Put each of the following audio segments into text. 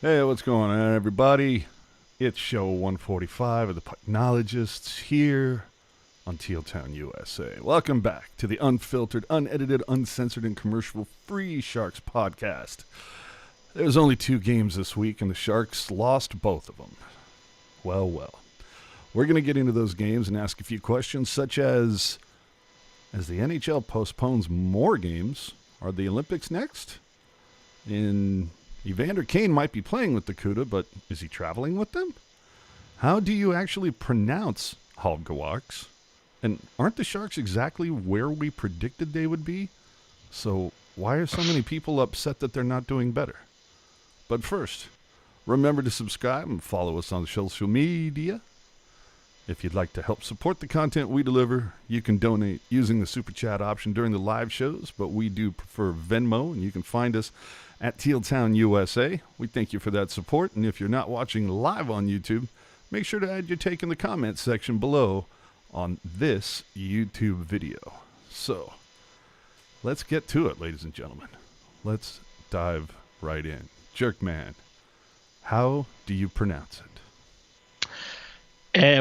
Hey, what's going on, everybody? It's show 145 of the Pucknologists here on Tealtown, USA. Welcome back to the unfiltered, unedited, uncensored, and commercial-free Sharks podcast. There's only 2 games this week, and the Sharks lost both of them. Well. We're going to get into those games and ask a few questions, such as the NHL postpones more games, are the Olympics next? Evander Kane might be playing with the CUDA, but is he traveling with them? How do you actually pronounce Halbegewachs? And aren't the Sharks exactly where we predicted they would be? So why are so many people upset that they're not doing better? But first, remember to subscribe and follow us on social media. If you'd like to help support the content we deliver, you can donate using the Super Chat option during the live shows, but we do prefer Venmo, and you can find us at Tealtown, USA. We thank you for that support, and if you're not watching live on YouTube, make sure to add your take in the comments section below on this YouTube video. So, let's get to it, ladies and gentlemen. Let's dive right in. Jerkman, how do you pronounce it?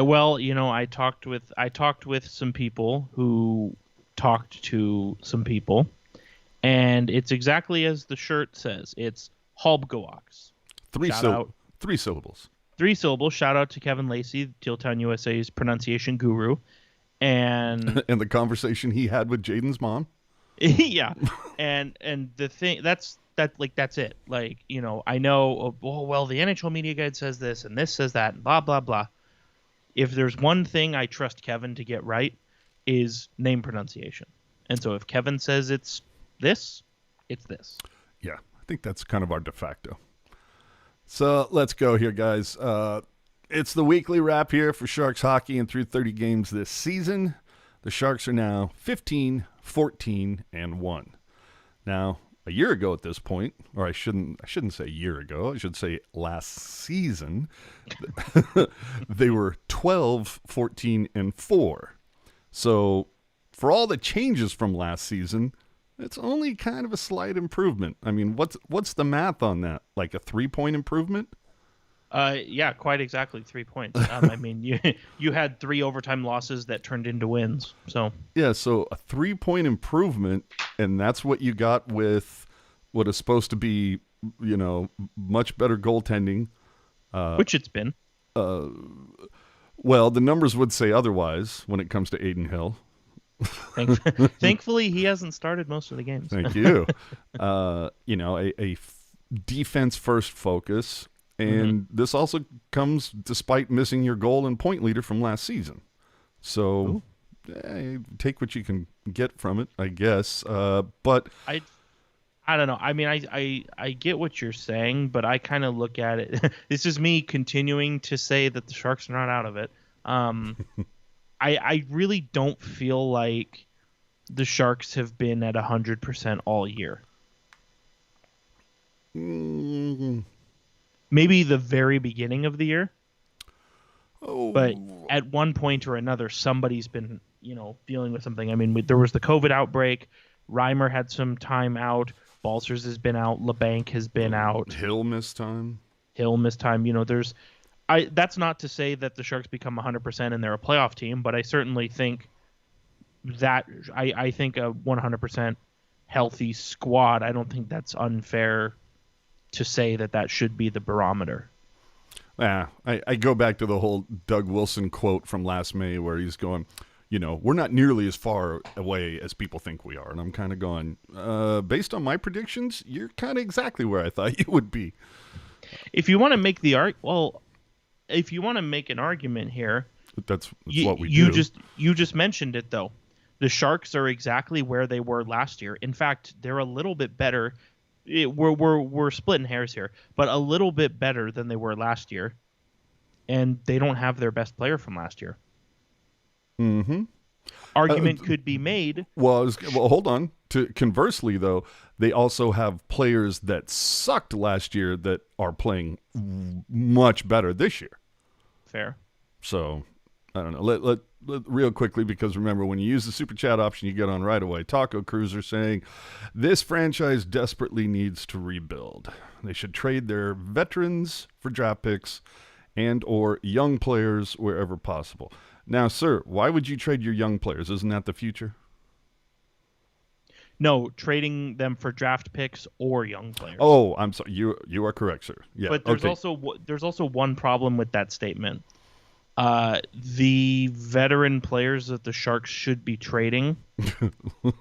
Well, I talked with some people who talked to some people, and it's exactly as the shirt says. It's Halbegewachs. 3 syllables. 3 syllables. Shout out to Kevin Lacey, Tealtown USA's pronunciation guru, and and the conversation he had with Jayden's mom. Yeah, and the thing that's it. I know. Well, the NHL media guide says this, and this says that, and blah blah blah. If there's one thing I trust Kevin to get right, is name pronunciation. And so if Kevin says it's this, it's this. Yeah, I think that's kind of our de facto. So let's go here, guys. It's the weekly wrap here for Sharks hockey and through 30 games this season. The Sharks are now 15, 14, and 1. Now, a year ago at this point, or I shouldn't say a year ago, I should say last season, they were 12, 14, and 4. So for all the changes from last season, it's only kind of a slight improvement. I mean, what's the math on that? Like a 3-point improvement? Yeah, quite exactly 3 points. I mean, you had 3 overtime losses that turned into wins. So yeah, so a 3-point improvement, and that's what you got with what is supposed to be, much better goaltending. Which it's been. Well, the numbers would say otherwise when it comes to Jayden Hill. Thankfully, he hasn't started most of the games. Thank you. A defense-first focus. And this also comes despite missing your goal and point leader from last season. So take what you can get from it, I guess. But I don't know. I mean, I get what you're saying, but I kind of look at it. This is me continuing to say that the Sharks are not out of it. I really don't feel like the Sharks have been at 100% all year. Maybe the very beginning of the year. But at one point or another, somebody's been, dealing with something. I mean, there was the COVID outbreak. Reimer had some time out. Balcers has been out. Labanc has been out. Hill missed time. That's not to say that the Sharks become 100% and they're a playoff team, but I certainly think that I think a 100% healthy squad, I don't think that's unfair to say that should be the barometer. Yeah, I go back to the whole Doug Wilson quote from last May where he's going, we're not nearly as far away as people think we are. And I'm kind of going, based on my predictions, you're kind of exactly where I thought you would be. If you want to make if you want to make an argument here, that's what we do. You just mentioned it, though. The Sharks are exactly where they were last year. In fact, they're a little bit better. We're splitting hairs here, but a little bit better than they were last year, and they don't have their best player from last year. Mm-hmm. Argument could be made. Well, hold on. Conversely, though, they also have players that sucked last year that are playing much better this year. Fair. So, I don't know. Let real quickly, because remember, when you use the super chat option, you get on right away. Taco Cruiser saying, this franchise desperately needs to rebuild. They should trade their veterans for draft picks and or young players wherever possible. Now, sir, why would you trade your young players? Isn't that the future? No, trading them for draft picks or young players. Oh, I'm sorry. You are correct, sir. Yeah. But there's also one problem with that statement. The veteran players that the Sharks should be trading,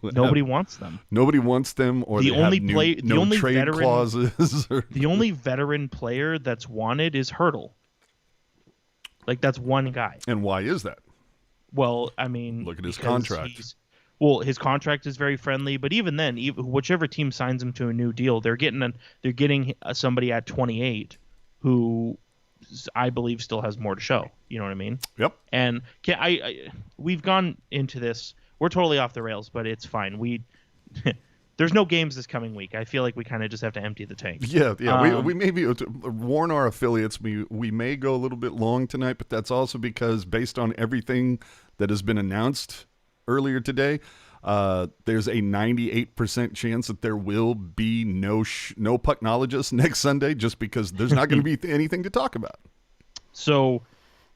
nobody wants them. Nobody wants them, or the they only have play, no the only trade veteran, clauses. The only veteran player that's wanted is Hertl. Like, that's one guy. And why is that? Well, I mean, look at his contract. His contract is very friendly, but even then, whichever team signs him to a new deal, they're getting somebody at 28 who I believe still has more to show. You know what I mean? Yep. And we've gone into this. We're totally off the rails, but it's fine. There's no games this coming week. I feel like we kind of just have to empty the tank. Yeah. We maybe warn our affiliates. We may go a little bit long tonight, but that's also because based on everything that has been announced earlier today, there's a 98% chance that there will be no Pucknologists next Sunday, just because there's not going to be anything to talk about. So,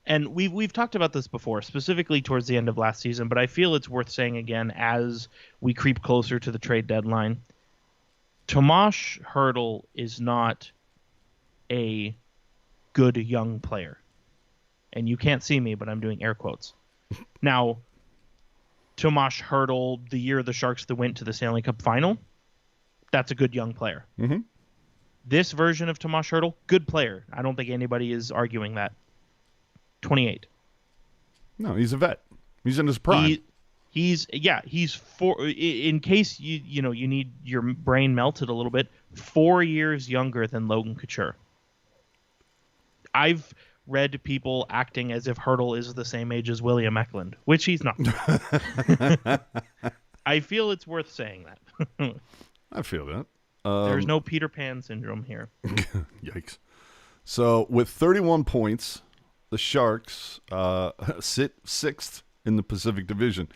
and we've talked about this before, specifically towards the end of last season, but I feel it's worth saying again as we creep closer to the trade deadline. Tomas Hertl is not a good young player. And you can't see me, but I'm doing air quotes. Now, Tomas Hertl, the year the Sharks that went to the Stanley Cup final, that's a good young player. Mm-hmm. This version of Tomas Hertl, good player. I don't think anybody is arguing that. 28. No, he's a vet. He's in his prime. He's in case you need your brain melted a little bit, 4 years younger than Logan Couture. I've read people acting as if Hertl is the same age as William Eklund, which he's not. I feel it's worth saying that. I feel that. There's no Peter Pan syndrome here. Yikes. So with 31 points, the Sharks sit sixth in the Pacific Division.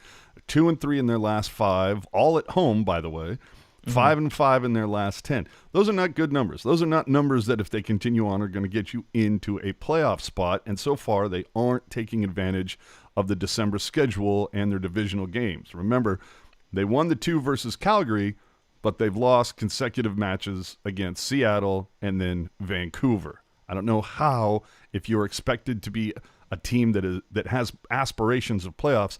2-3 in their last 5, all at home, by the way. 5-5 in their last 10. Those are not good numbers. Those are not numbers that, if they continue on, are going to get you into a playoff spot. And so far, they aren't taking advantage of the December schedule and their divisional games. Remember, they won the 2 versus Calgary, but they've lost consecutive matches against Seattle and then Vancouver. I don't know how, if you're expected to be a team that has aspirations of playoffs,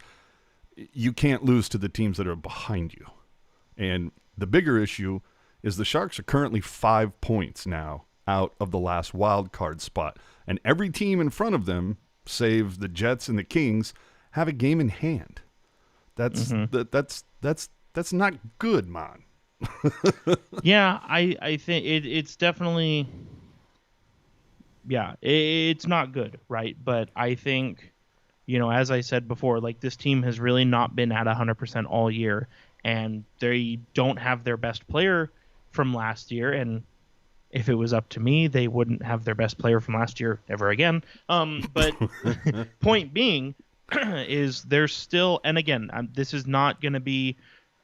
you can't lose to the teams that are behind you. And the bigger issue is the Sharks are currently 5 points now out of the last wild card spot. And every team in front of them, save the Jets and the Kings, have a game in hand. That's not good, man. Yeah, I think it's definitely, it's not good, right? But I think, as I said before, like, this team has really not been at 100% all year, and they don't have their best player from last year. And if it was up to me, they wouldn't have their best player from last year ever again. But point being is there's still, and again, this is not going to be,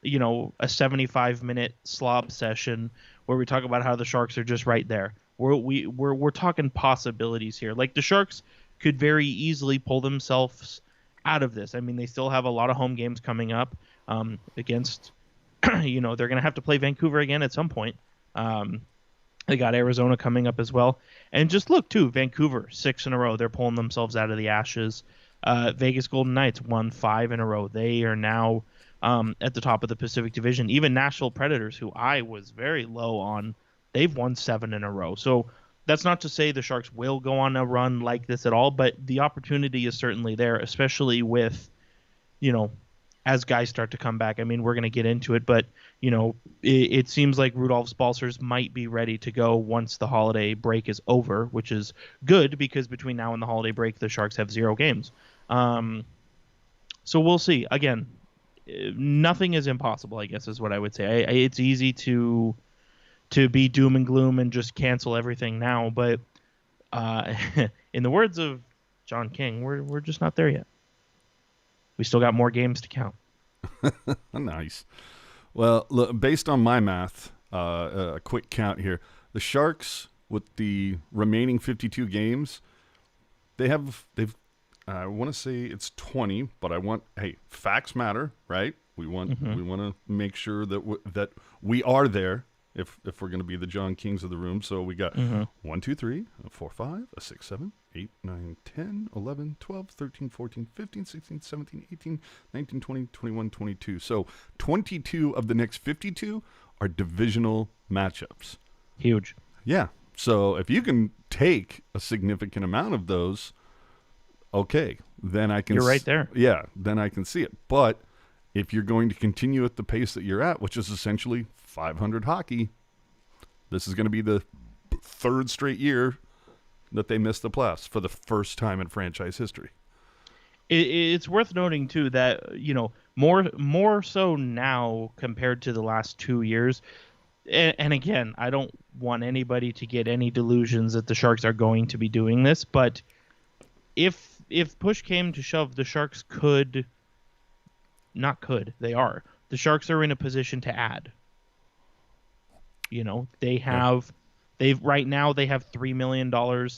a 75-minute slob session where we talk about how the Sharks are just right there. We're talking possibilities here. Like, the Sharks could very easily pull themselves out of this. I mean, they still have a lot of home games coming up against, they're going to have to play Vancouver again at some point. They got Arizona coming up as well. And just look, too, Vancouver, 6 in a row. They're pulling themselves out of the ashes. Vegas Golden Knights won 5 in a row. They are now at the top of the Pacific Division. Even Nashville Predators, who I was very low on, they've won 7 in a row. So that's not to say the Sharks will go on a run like this at all, but the opportunity is certainly there, especially with, as guys start to come back. I mean, we're going to get into it, but, it seems like Rudolph's Balcers might be ready to go once the holiday break is over, which is good because between now and the holiday break, the Sharks have 0 games. So we'll see. Again, nothing is impossible, I guess, is what I would say. It's easy to be doom and gloom and just cancel everything now, but in the words of John King, we're just not there yet. We still got more games to count. Nice. Well, look, based on my math, a quick count here. The Sharks, with the remaining 52 games, they've I want to say it's 20, but hey, facts matter, right? We want to make sure that we are there if we're going to be the John Kings of the room. So we got 1, 2, 3, 4, 5, 6, 7, 8, 9, 10, 11, 12, 13, 14, 15, 16, 17, 18, 19, 20, 21, 22. So 22 of the next 52 are divisional matchups. Huge. Yeah. So if you can take a significant amount of those, okay, then I can... You're right there. Yeah, then I can see it. But if you're going to continue at the pace that you're at, which is essentially 500 hockey, this is going to be the third straight year that they missed the playoffs for the first time in franchise history. It's worth noting, too, that, more so now compared to the last 2 years. And again, I don't want anybody to get any delusions that the Sharks are going to be doing this, but if push came to shove, the Sharks they are. The Sharks are in a position to add. Right now they have $3 million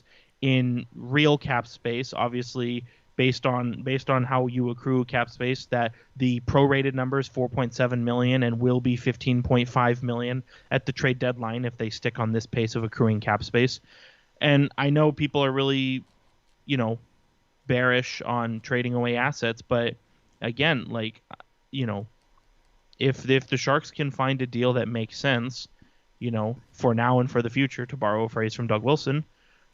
in real cap space, obviously based on how you accrue cap space, that the prorated number is $4.7 million and will be $15.5 million at the trade deadline if they stick on this pace of accruing cap space. And I know people are really, bearish on trading away assets, but again, if the Sharks can find a deal that makes sense, for now and for the future, to borrow a phrase from Doug Wilson,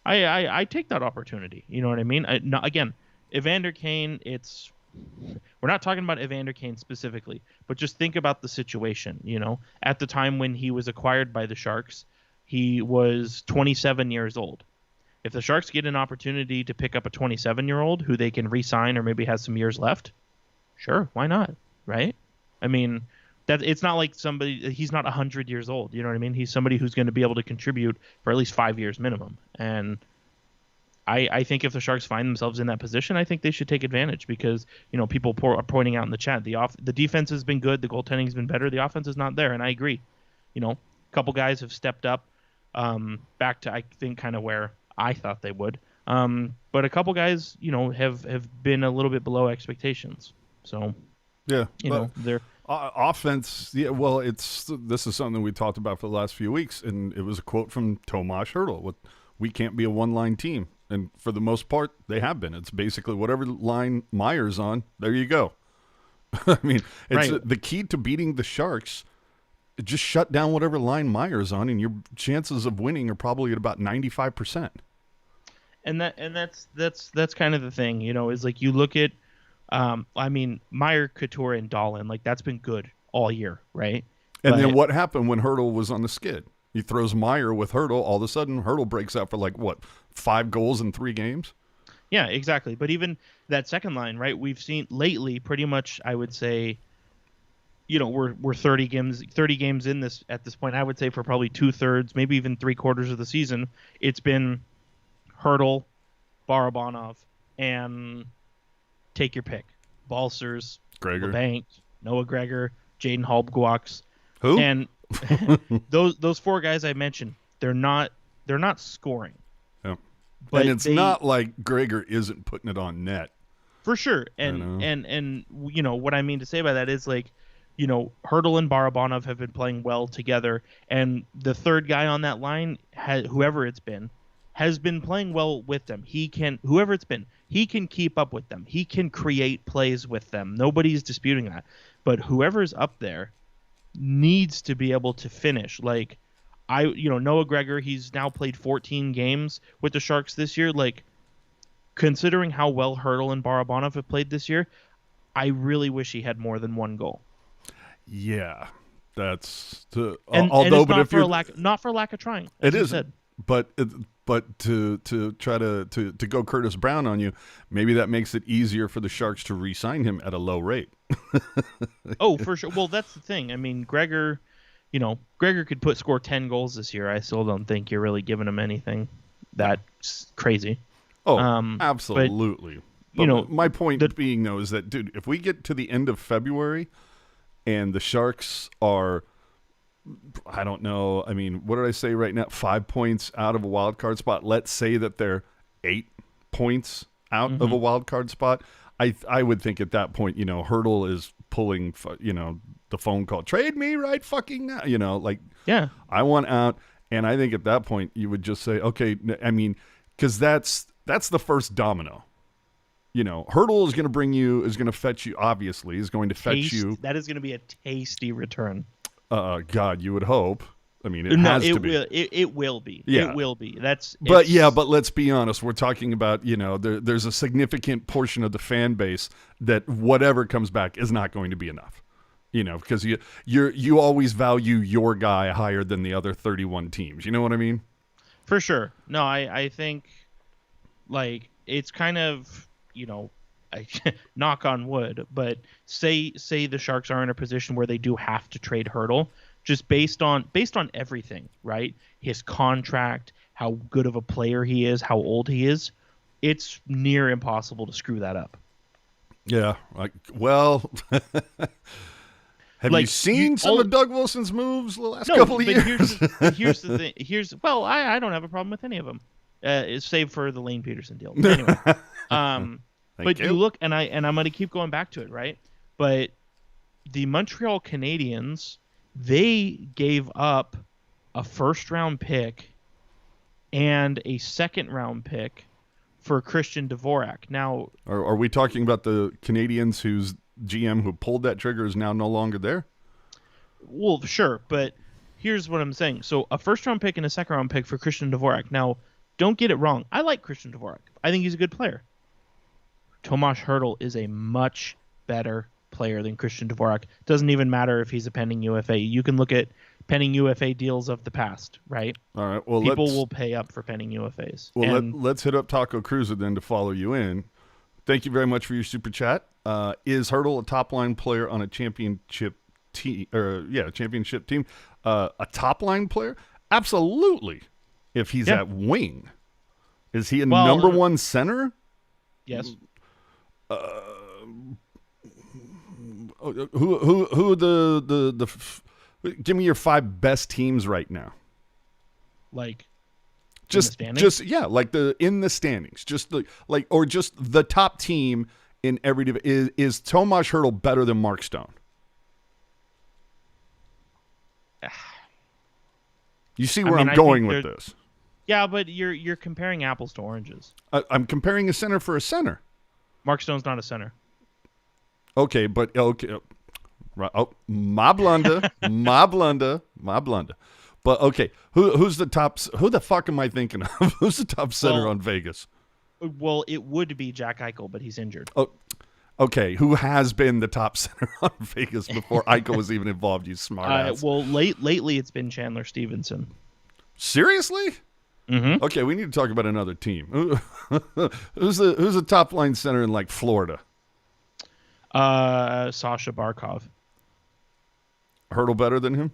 I take that opportunity. You know what I mean? Again, Evander Kane, we're not talking about Evander Kane specifically, but just think about the situation. At the time when he was acquired by the Sharks, he was 27 years old. If the Sharks get an opportunity to pick up a 27-year-old who they can re-sign or maybe has some years left, sure, why not, right? I mean, that it's not like he's not 100 years old, you know what I mean? He's somebody who's going to be able to contribute for at least 5 years minimum. And I think if the Sharks find themselves in that position, I think they should take advantage because, people are pointing out in the chat, the defense has been good, the goaltending has been better, the offense is not there, and I agree. A couple guys have stepped up back to, I think, kind of where I thought they would. But a couple guys, have been a little bit below expectations. So, yeah, they're offense. Yeah, well, this is something we talked about for the last few weeks, and it was a quote from Tomas Hertl. We can't be a one-line team, and for the most part, they have been. It's basically whatever line Meier's on. There you go. I mean, it's right. The key to beating the Sharks. Just shut down whatever line Meier's on, and your chances of winning are probably at about 95%. And that's kind of the thing, is like you look at, Meier, Couture, and Dahlin, that's been good all year, right? And then what happened when Hertl was on the skid? He throws Meier with Hertl. All of a sudden, Hertl breaks out for 5 goals in 3 games? Yeah, exactly. But even that second line, right? We've seen lately, pretty much, I would say, we're 30 games in this at this point. I would say for probably 2/3, maybe even 3/4 of the season, it's been Hertl, Barabanov, and take your pick. Balcers, Gregor, Labanc, Noah Gregor, Jayden Halbgewachs. Who? And those 4 guys I mentioned, they're not scoring. Yeah. But and it's not like Gregor isn't putting it on net. For sure. And what I mean to say by that is Hertl and Barabanov have been playing well together, and the third guy on that line, whoever it's been, has been playing well with them. He can keep up with them. He can create plays with them. Nobody's disputing that. But whoever's up there needs to be able to finish. Noah Gregor, he's now played 14 games with the Sharks this year. Considering how well Hertl and Barabanov have played this year, I really wish he had more than 1 goal. Yeah, that's although, but not for lack of trying. It is, but to try to go Curtis Brown on you, maybe that makes it easier for the Sharks to re-sign him at a low rate. Oh, for sure. Well, that's the thing. I mean, Gregor could score 10 goals this year. I still don't think you're really giving him anything that's crazy. Oh, absolutely. But my point being, though, is that, dude, if we get to the end of February and the Sharks are, I don't know, I mean, what did I say right now? 5 points out of a wild card spot. Let's say that they're 8 points out of a wild card spot. I would think at that point, Hertl is pulling, the phone call. Trade me right fucking now. Yeah. I want out. And I think at that point you would just say, okay, I mean, because that's the first domino. Hertl is going to fetch you, obviously, is going to fetch you. That is going to be a tasty return. God, you would hope. I mean, it has to be. It will be. Yeah. It will be. But let's be honest. We're talking about, there's a significant portion of the fan base that whatever comes back is not going to be enough. Because you always value your guy higher than the other 31 teams. You know what I mean? For sure. No, I think it's kind of, knock on wood, but say the Sharks are in a position where they do have to trade Hertl, just based on everything, right? His contract, how good of a player he is, how old he is, it's near impossible to screw that up. Yeah. Have you seen some of Doug Wilson's moves the last couple of years? Here's the thing. I don't have a problem with any of them, save for the Lane Peterson deal. But anyway, you look, and I'm going to keep going back to it, right? But the Montreal Canadiens, they gave up a first-round pick and a second-round pick for Christian Dvorak. Now, are we talking about the Canadiens whose GM who pulled that trigger is now no longer there? Well, sure, but here's what I'm saying. So a first-round pick and a second-round pick for Christian Dvorak. Now, don't get it wrong. I like Christian Dvorak. I think he's a good player. Tomas Hertl is a much better player than Christian Dvorak. Doesn't even matter if he's a pending UFA. You can look at pending UFA deals of the past, right? All right. Well, people will pay up for pending UFAs. Well, let's hit up Taco Cruiser then to follow you in. Thank you very much for your super chat. Is Hertl a top line player on a championship team? Championship team. A top line player? Absolutely. If he's at wing, is he a number one center? Yes. Who give me your 5 best teams right now. Just in the standings, just the top team in every division. Is Tomas Hertl better than Mark Stone? You see where I'm going with this? Yeah, but you're comparing apples to oranges. I'm comparing a center for a center. Mark Stone's not a center. Okay, but right. Oh, my blunder. But okay, who's the top? Who the fuck am I thinking of? Who's the top center on Vegas? Well, it would be Jack Eichel, but he's injured. Oh, okay. Who has been the top center on Vegas before Eichel was even involved? You smart ass. Well, lately it's been Chandler Stevenson. Seriously? Mm-hmm. Okay, we need to talk about another team. Who's the top line center in Florida? Sasha Barkov. Hertl better than him?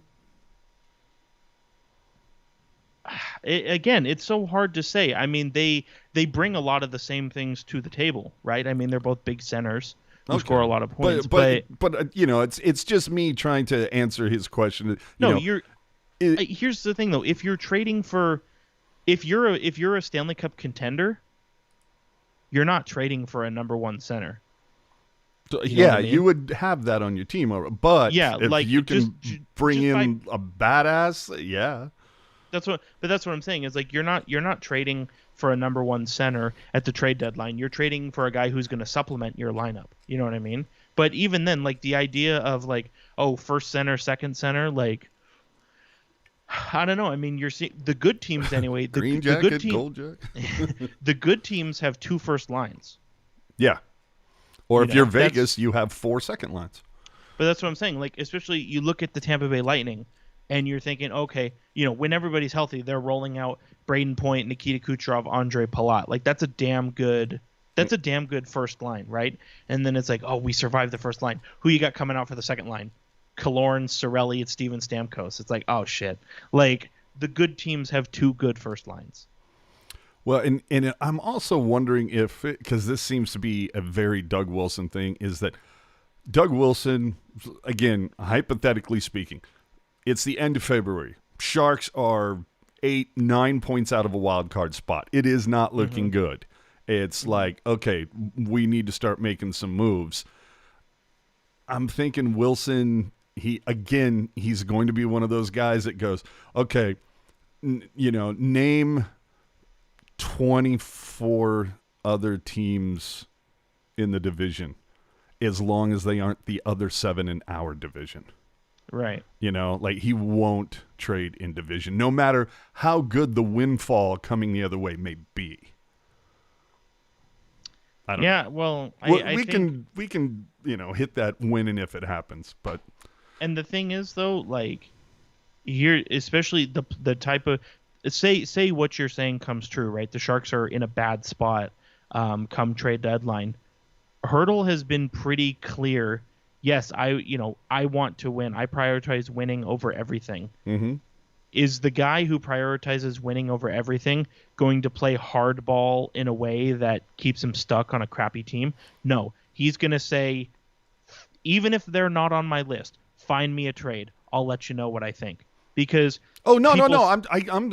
Again, it's so hard to say. I mean, they bring a lot of the same things to the table, right? I mean, they're both big centers who score a lot of points. But it's just me trying to answer his question. Here's the thing, though. If you're trading for, if you're a Stanley Cup contender, you're not trading for a number one center. So, you would have that on your team, but if you can bring in a badass, That's what I'm saying is you're not trading for a number one center at the trade deadline. You're trading for a guy who's going to supplement your lineup. You know what I mean? But even then, the idea of first center, second center, I don't know. I mean, you're seeing the good teams anyway. Green jacket, gold jacket. The good teams have 2 first lines. Yeah. Or if you're Vegas, you have 4 second lines. But that's what I'm saying. Especially you look at the Tampa Bay Lightning, and you're thinking, okay, when everybody's healthy, they're rolling out Braden Point, Nikita Kucherov, Andre Palat. That's a damn good first line, right? And then it's we survived the first line. Who you got coming out for the second line? Killorn, Cirelli, and Steven Stamkos. It's oh shit. The good teams have 2 good first lines. Well, and I'm also wondering if, because this seems to be a very Doug Wilson thing, is that Doug Wilson, again, hypothetically speaking, it's the end of February. Sharks are 8-9 points out of a wild card spot. It is not looking good. It's like, okay, we need to start making some moves. I'm thinking Wilson, he's going to be one of those guys that goes, okay, name 24 other teams in the division, as long as they aren't the other 7 in our division. Right. Like he won't trade in division, no matter how good the windfall coming the other way may be. I don't know. Well, we can hit that when and if it happens, but. And the thing is, though, like here, especially the type of say what you're saying comes true, right? The Sharks are in a bad spot come trade deadline. Hertl has been pretty clear. Yes, I want to win. I prioritize winning over everything. Mm-hmm. Is the guy who prioritizes winning over everything going to play hardball in a way that keeps him stuck on a crappy team? No. He's going to say, even if they're not on my list, find me a trade. I'll let you know what I think. Because no.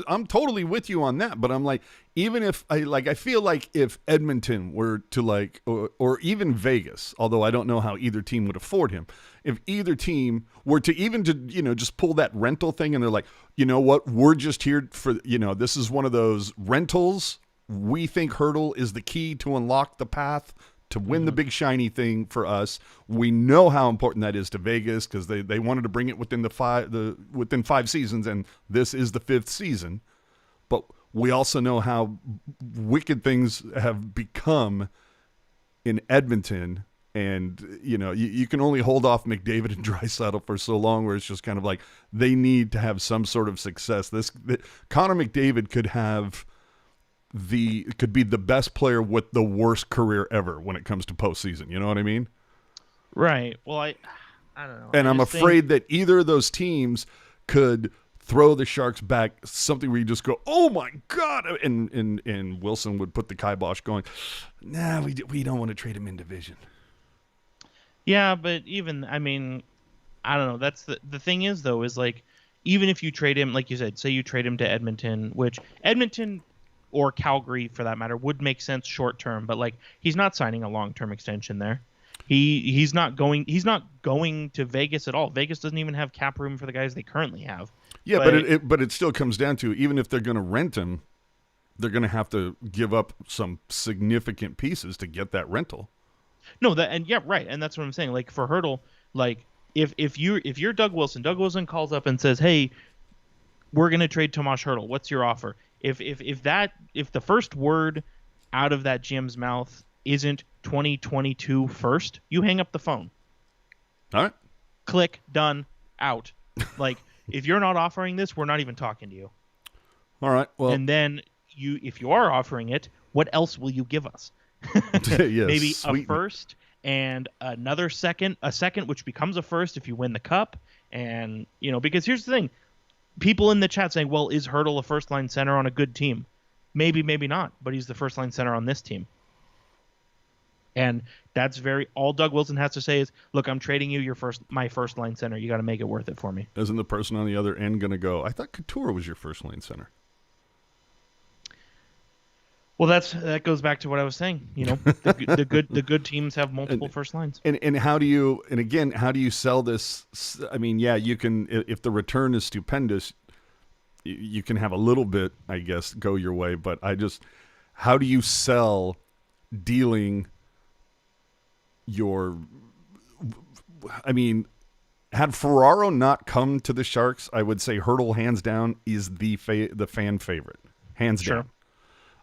I'm totally with you on that. But I'm like, even if I feel like if Edmonton were to or even Vegas, although I don't know how either team would afford him, if either team were to even just pull that rental thing and they're like, you know what, we're just here for this is one of those rentals. We think Hertl is the key to unlock the path to win the big shiny thing for us. We know how important that is to Vegas because they wanted to bring it within within 5 seasons, and this is the 5th season. But we also know how wicked things have become in Edmonton, and you can only hold off McDavid and Draisaitl for so long, where it's just kind of like they need to have some sort of success. Connor McDavid could be the best player with the worst career ever when it comes to postseason. You know what I mean? Right. Well, I don't know. And I'm afraid that either of those teams could throw the Sharks back something where you just go, oh my God. And Wilson would put the kibosh going, nah, we don't want to trade him in division. Yeah, but even, I don't know. That's the thing is, though, is like, even if you trade him, like you said, say you trade him to Edmonton, which Edmonton or Calgary, for that matter, would make sense short term, but like he's not signing a long term extension there. He's not going to Vegas at all. Vegas doesn't even have cap room for the guys they currently have. Yeah, but it still comes down to, even if they're going to rent him, they're going to have to give up some significant pieces to get that rental. No, right, and that's what I'm saying. Like for Hertl, like if you're Doug Wilson calls up and says, "Hey, we're going to trade Tomas Hertl. What's your offer?" If the first word out of that GM's mouth isn't 2022 first, you hang up the phone. All right. Click, done, out. Like, if you're not offering this, we're not even talking to you. All right. Well, and then if you are offering it, what else will you give us? Yes, maybe a first and another second, a second which becomes a first if you win the cup. And because here's the thing. People in the chat saying, well, is Hertl a first-line center on a good team? Maybe, maybe not, but he's the first-line center on this team. And that's all Doug Wilson has to say is, look, I'm trading you my first-line center. You got to make it worth it for me. Isn't the person on the other end going to go, I thought Couture was your first-line center? Well, that goes back to what I was saying. The good teams have multiple first lines. And how do you sell this? I mean, yeah, you can, if the return is stupendous, you can have a little bit, I guess, go your way. But how do you sell dealing had Ferraro not come to the Sharks, I would say Hertl, hands down, is the fan favorite. Hands down.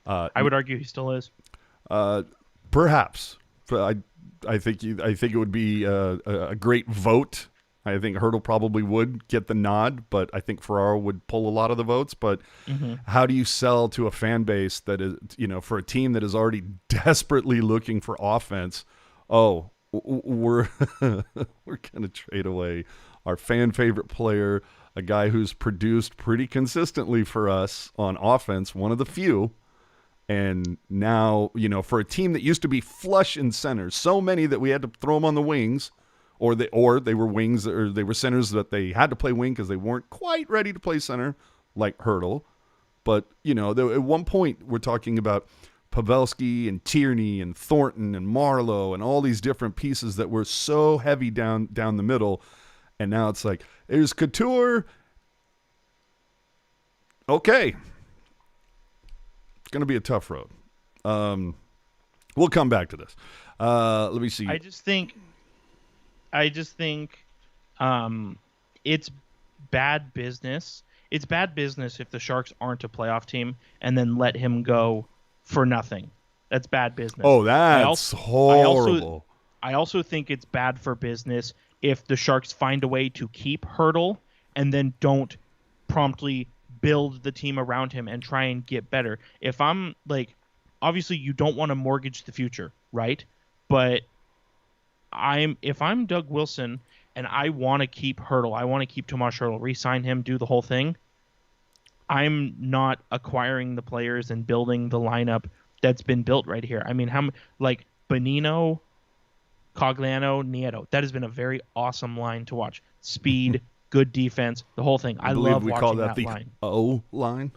I would argue he still is. Perhaps. I think it would be a great vote. I think Hertl probably would get the nod, but I think Ferraro would pull a lot of the votes. But how do you sell to a fan base that is, for a team that is already desperately looking for offense? Oh, we're going to trade away our fan favorite player, a guy who's produced pretty consistently for us on offense, one of the few. And now, for a team that used to be flush in centers, so many that we had to throw them on the wings, or they were wings, or they were centers that they had to play wing because they weren't quite ready to play center, like Hertl. But, at one point we're talking about Pavelski and Tierney and Thornton and Marlowe and all these different pieces that were so heavy down the middle. And now it's like, there's Couture. Okay. It's going to be a tough road. We'll come back to this. Let me see. I just think it's bad business. It's bad business if the Sharks aren't a playoff team and then let him go for nothing. That's bad business. Oh, that's horrible. I also think it's bad for business if the Sharks find a way to keep Hertl and then don't promptly build the team around him and try and get better. If I'm obviously you don't want to mortgage the future, right? But if I'm Doug Wilson and I want to keep Hertl, I want to keep Tomas Hertl, re-sign him, do the whole thing, I'm not acquiring the players and building the lineup that's been built right here. I mean, Bonino, Cogliano, Nieto. That has been a very awesome line to watch. Speed, good defense, the whole thing. I love we watching call that the line. O line.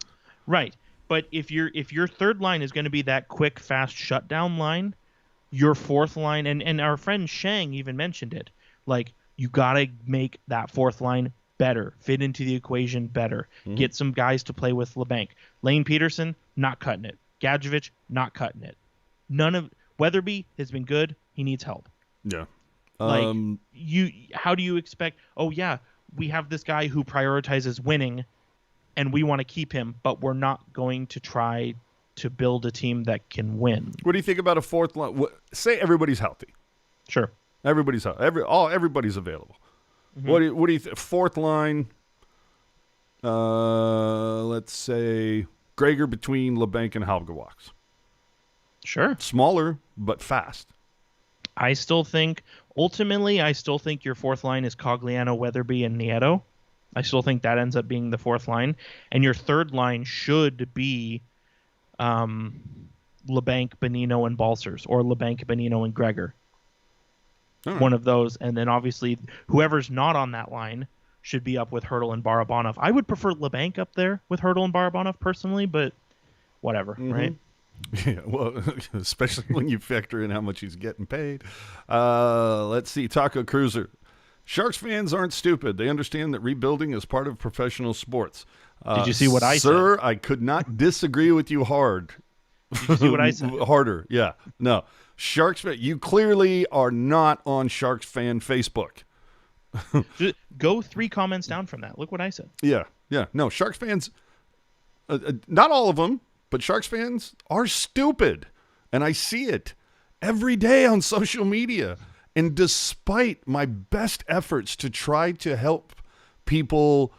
Right. But if your third line is going to be that quick, fast shutdown line, your fourth line, and our friend Shang even mentioned it, you got to make that fourth line better, fit into the equation better, get some guys to play with Labanc. Lane Peterson, not cutting it. Gadjevich, not cutting it. Weatherby has been good. He needs help. Yeah. How do you expect, we have this guy who prioritizes winning and we want to keep him, but we're not going to try to build a team that can win. What do you think about a fourth line? Say everybody's healthy. Sure. Everybody's healthy. Everybody's available. Mm-hmm. What do you think? Fourth line, let's say Gregor between Labanc and Halbegewachs. Sure. Smaller, but fast. Ultimately, I still think your fourth line is Cogliano, Weatherby, and Nieto. I still think that ends up being the fourth line. And your third line should be Labanc, Bonino, and Balcers, or Labanc, Bonino, and Gregor. Right. One of those. And then obviously whoever's not on that line should be up with Hertl and Barabanov. I would prefer Labanc up there with Hertl and Barabanov personally, but whatever, right? Yeah, well, especially when you factor in how much he's getting paid. Let's see. Taco Cruiser. Sharks fans aren't stupid. They understand that rebuilding is part of professional sports. Did you see what I said? Sir, I could not disagree with you hard. Did you see what I said? Harder, yeah. No. Sharks fan, you clearly are not on Sharks fan Facebook. Just go 3 comments down from that. Look what I said. Yeah. No, Sharks fans, not all of them, but Sharks fans are stupid. And I see it every day on social media. And despite my best efforts to try to help people,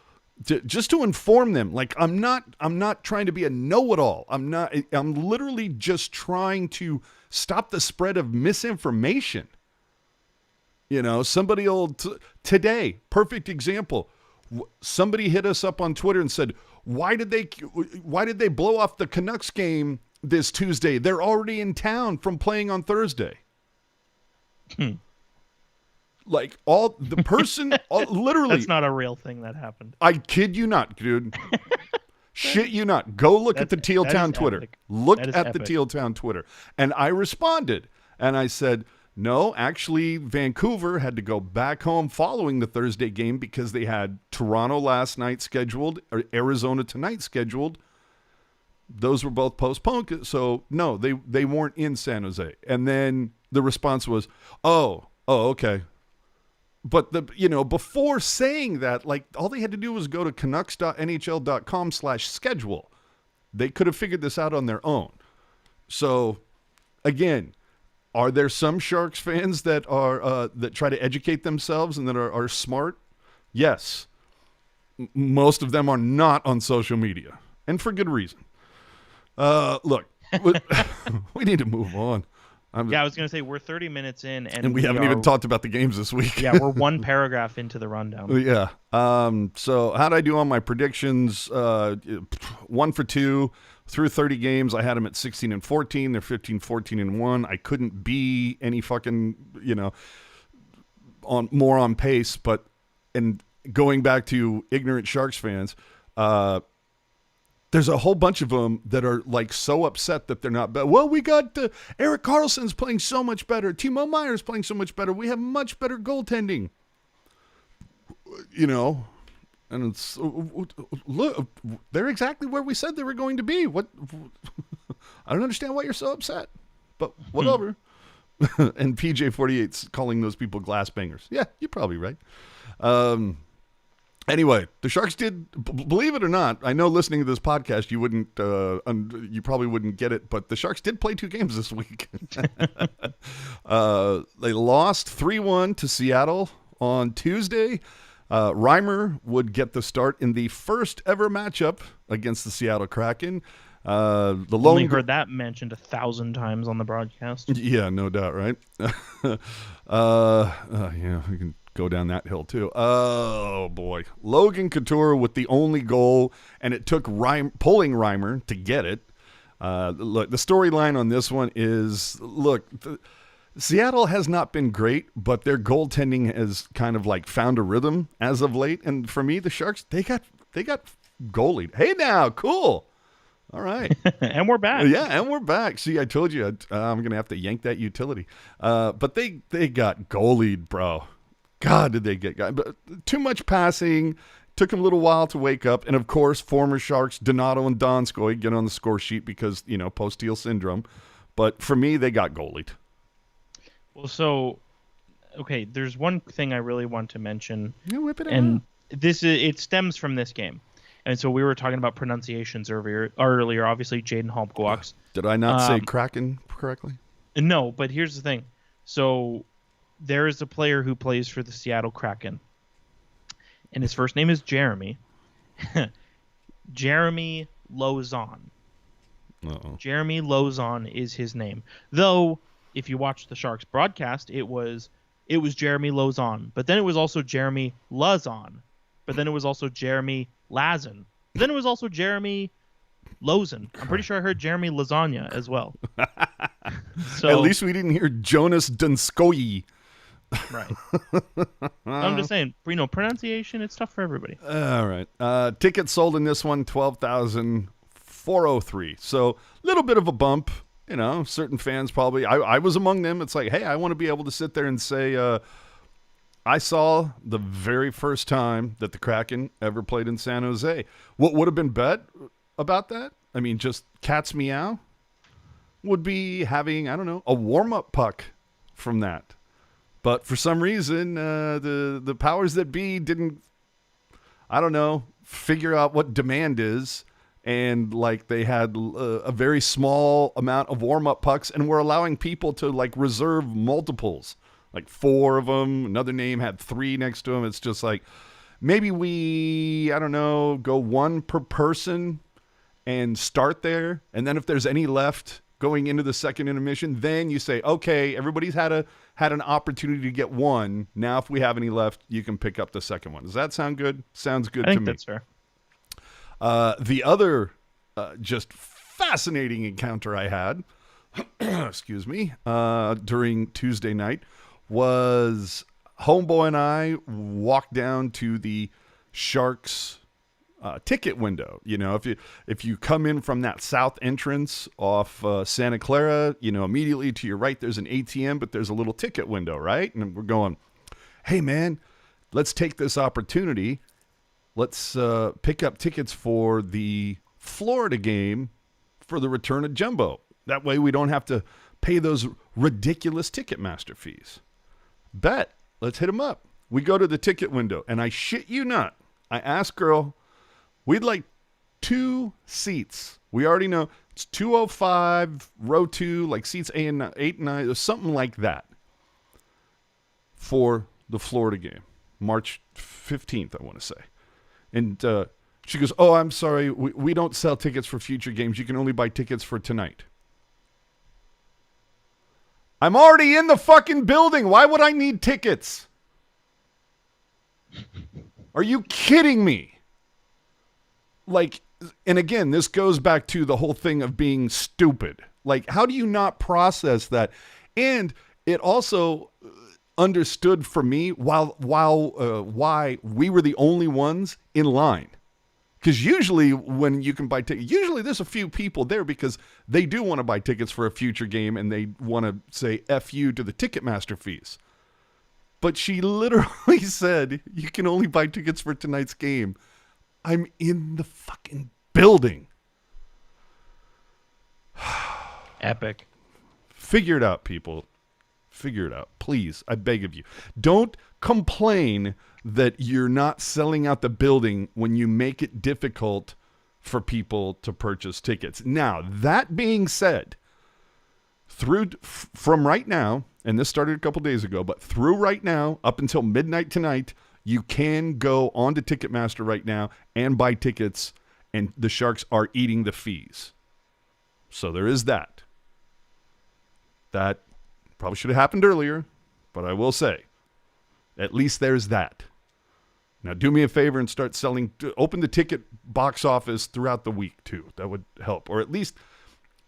just to inform them, I'm not trying to be a know-it-all. I'm literally just trying to stop the spread of misinformation. Somebody today, perfect example. Somebody hit us up on Twitter and said, why did they blow off the Canucks game this Tuesday? They're already in town from playing on Thursday. Literally. That's not a real thing that happened. I kid you not, dude. Shit you not. Go look at the Teal Town Twitter. Epic. Look at the Teal Town Twitter. And I responded. And I said, no, actually, Vancouver had to go back home following the Thursday game because they had Toronto last night scheduled, or Arizona tonight scheduled. Those were both postponed. So, no, they weren't in San Jose. And then the response was, oh, okay. But before saying that, all they had to do was go to canucks.nhl.com/schedule. They could have figured this out on their own. So, again, are there some Sharks fans that are that try to educate themselves and that are smart? Yes. Most of them are not on social media, and for good reason. Look, we need to move on. I was going to say we're 30 minutes in, and we haven't even talked about the games this week. Yeah, we're one paragraph into the rundown. Yeah. So how'd I do on my predictions? 1 for 2. through 30 games, I had them at 16-14. They're 15-14-1. I couldn't be any fucking, on pace. But, and going back to ignorant Sharks fans, there's a whole bunch of them that are like so upset that they're not better. Well, we got Erik Karlsson's playing so much better. Timo Meier's playing so much better. We have much better goaltending. And it's look, they're exactly where we said they were going to be. What? I don't understand why you're so upset, but whatever. And PJ48's calling those people glass bangers. Yeah, you're probably right. Anyway, the Sharks did, believe it or not, I know listening to this podcast, you wouldn't, you probably wouldn't get it, but the Sharks did play 2 games this week. They lost 3-1 to Seattle on Tuesday. Reimer would get the start in the first ever matchup against the Seattle Kraken. Only heard that mentioned 1,000 times on the broadcast. Yeah, no doubt, right? Yeah, we can go down that hill too. Oh boy, Logan Couture with the only goal, and it took pulling Reimer to get it. Look, the storyline on this one is Seattle has not been great, but their goaltending has kind of like found a rhythm as of late. And for me, the Sharks they got goalied. Hey now, cool. All right. And we're back. Yeah, and we're back. See, I told you I'm going to have to yank that utility. But they got goalied, bro. God, did they get guys. But too much passing. Took them a little while to wake up. And, of course, former Sharks, Donato and Donskoy, get on the score sheet because, post-Teal syndrome. But for me, they got goalied. Well, so, okay, there's one thing I really want to mention. Yeah, whip it and out. It stems from this game. And so we were talking about pronunciations earlier. Obviously, Jayden Halbgewachs. Did I not say Kraken correctly? No, but here's the thing. So there is a player who plays for the Seattle Kraken, and his first name is Jeremy. Jeremy Lauzon. Uh-oh. Jeremy Lauzon is his name. Though, if you watch the Sharks broadcast, it was Jeremy Lauzon, but then it was also Jeremy Lauzon, but then it was also Jeremy Lazan. Then it was also Jeremy Lozen. I'm pretty sure I heard Jeremy Lasagna as well. So at least we didn't hear Jonas Donskoy. Right. I'm just saying, pronunciation, it's tough for everybody. All right. Tickets sold in this one, 12,403. So a little bit of a bump. Certain fans probably, I was among them. It's like, hey, I want to be able to sit there and say, I saw the very first time that the Kraken ever played in San Jose. What would have been bet about that? I mean, just cat's meow would be having, I don't know, a warm-up puck from that. But for some reason, the powers that be didn't, I don't know, figure out what demand is. And like they had a very small amount of warm-up pucks and were allowing people to like reserve multiples. Like 4 of them. Another name had 3 next to them. It's just like maybe we, I don't know, go 1 per person and start there. And then if there's any left going into the second intermission, then you say, okay, everybody's had an opportunity to get 1. Now if we have any left, you can pick up the second one. Does that sound good? Sounds good to me. I think that's fair. The other just fascinating encounter I had, excuse me, during Tuesday night was Homeboy and I walked down to the Sharks ticket window. If you come in from that south entrance off Santa Clara, immediately to your right there's an ATM, but there's a little ticket window, right? And we're going, hey man, let's take this opportunity. Let's pick up tickets for the Florida game for the return of Jumbo. That way we don't have to pay those ridiculous Ticketmaster fees. Bet. Let's hit them up. We go to the ticket window, and I shit you not. I asked girl, we'd like 2 seats. We already know it's 205, row 2, like seats 8 and 9, or something like that for the Florida game. March 15th, I want to say. And she goes, oh, I'm sorry. We don't sell tickets for future games. You can only buy tickets for tonight. I'm already in the fucking building. Why would I need tickets? Are you kidding me? Like, And again, this goes back to the whole thing of being stupid. Like, how do you not process that? And it also understood for me why we were the only ones in line. Because usually when you can buy tickets, usually there's a few people there because they do want to buy tickets for a future game and they want to say F you to the Ticketmaster fees. But she literally said, you can only buy tickets for tonight's game. I'm in the fucking building. Epic. Figure it out, people. Figure it out. Please, I beg of you. Don't complain that you're not selling out the building when you make it difficult for people to purchase tickets. Now, that being said, from right now, and this started a couple days ago, but through right now, up until midnight tonight, you can go onto Ticketmaster right now and buy tickets, and the Sharks are eating the fees. So there is that. That probably should have happened earlier, but I will say, at least there's that. Now, do me a favor and start selling. Open the ticket box office throughout the week, too. That would help. Or at least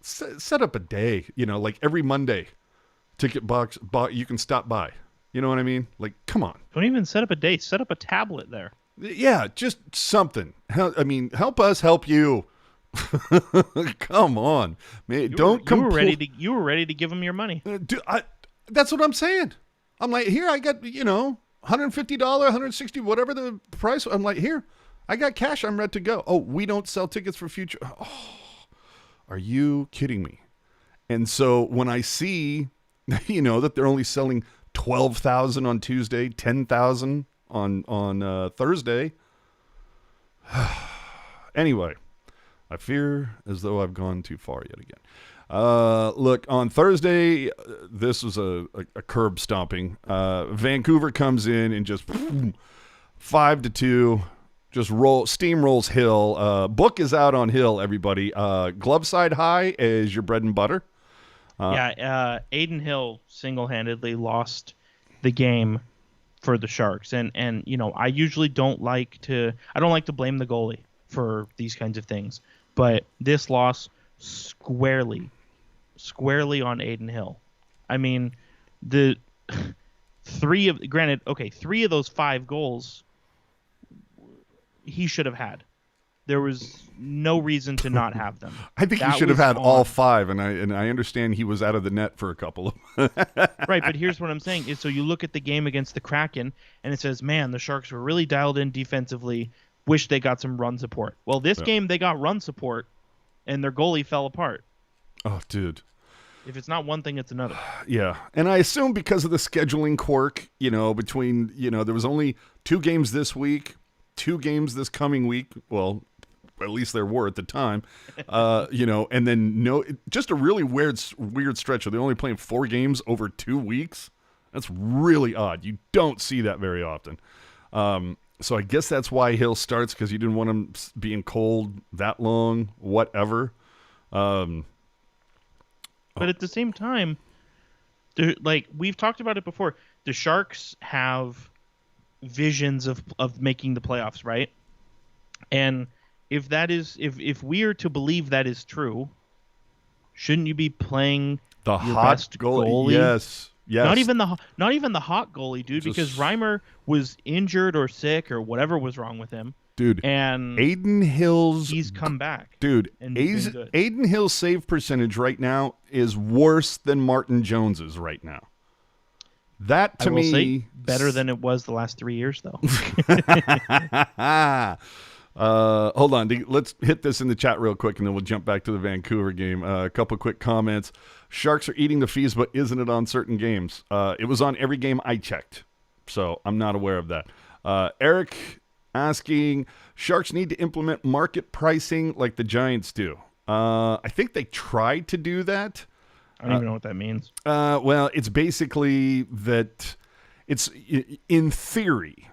set up a day, like every Monday, ticket box, you can stop by. You know what I mean? Like, come on. Don't even set up a day. Set up a tablet there. Yeah, just something. Help us help you. Come on, man! You were ready to give them your money. That's what I'm saying. I'm like, here I got $150, $160, whatever the price. I'm like, here, I got cash. I'm ready to go. Oh, we don't sell tickets for future. Oh, are you kidding me? And so when I see, that they're only selling 12,000 on Tuesday, 10,000 on Thursday. Anyway. I fear as though I've gone too far yet again. Look, on Thursday, this was a curb stomping. Vancouver comes in and just 5-2, just steamrolls Hill. Book is out on Hill, everybody. Glove side high is your bread and butter. Jayden Hill single-handedly lost the game for the Sharks, and I usually don't like to blame the goalie for these kinds of things, but this loss squarely on Jayden Hill. I mean, the three of those 5 goals he should have had. There was no reason to not have them. I think he should have had all 5, and I understand he was out of the net for a couple of them. Right, but here's what I'm saying is, so you look at the game against the Kraken, and it says, man, the Sharks were really dialed in defensively. Wish they got some run support. Well, this game they got run support, and their goalie fell apart. Oh, dude. If it's not one thing, it's another. Yeah, and I assume because of the scheduling quirk, between, there was only 2 games this week, 2 games this coming week. Well, at least there were at the time, and then just a really weird stretch. They're only playing 4 games over 2 weeks. That's really odd. You don't see that very often. So I guess that's why Hill starts, because you didn't want him being cold that long, whatever. But at the same time, we've talked about it before, the Sharks have visions of making the playoffs, right? And if we are to believe that is true, shouldn't you be playing the your hot best goalie? Yes. Yes. Not even the hot goalie, dude, because Reimer was injured or sick or whatever was wrong with him. Dude, and he's come back. Dude, Jayden Hill's save percentage right now is worse than Martin Jones's right now. That to me, better than it was the last 3 years, though. Hold on. Let's hit this in the chat real quick, and then we'll jump back to the Vancouver game. A couple quick comments. Sharks are eating the fees, but isn't it on certain games? It was on every game I checked, so I'm not aware of that. Eric asking, Sharks need to implement market pricing like the Giants do. I think they tried to do that. I don't even know what that means. Well, it's basically that it's in theory,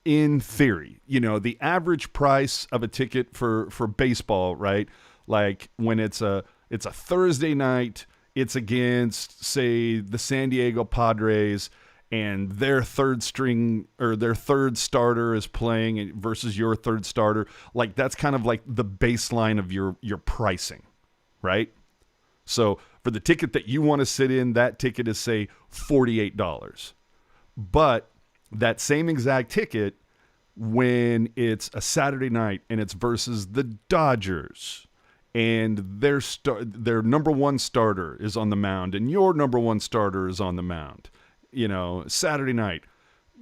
the average price of a ticket for baseball, right? Like when it's a Thursday night, it's against, say, the San Diego Padres, and their third string or their third starter is playing versus your third starter, like that's kind of like the baseline of your pricing, right? So for the ticket that you want to sit in, that ticket is, say, $48. But that same exact ticket, when it's a Saturday night and it's versus the Dodgers and their number one starter is on the mound and your number one starter is on the mound, Saturday night,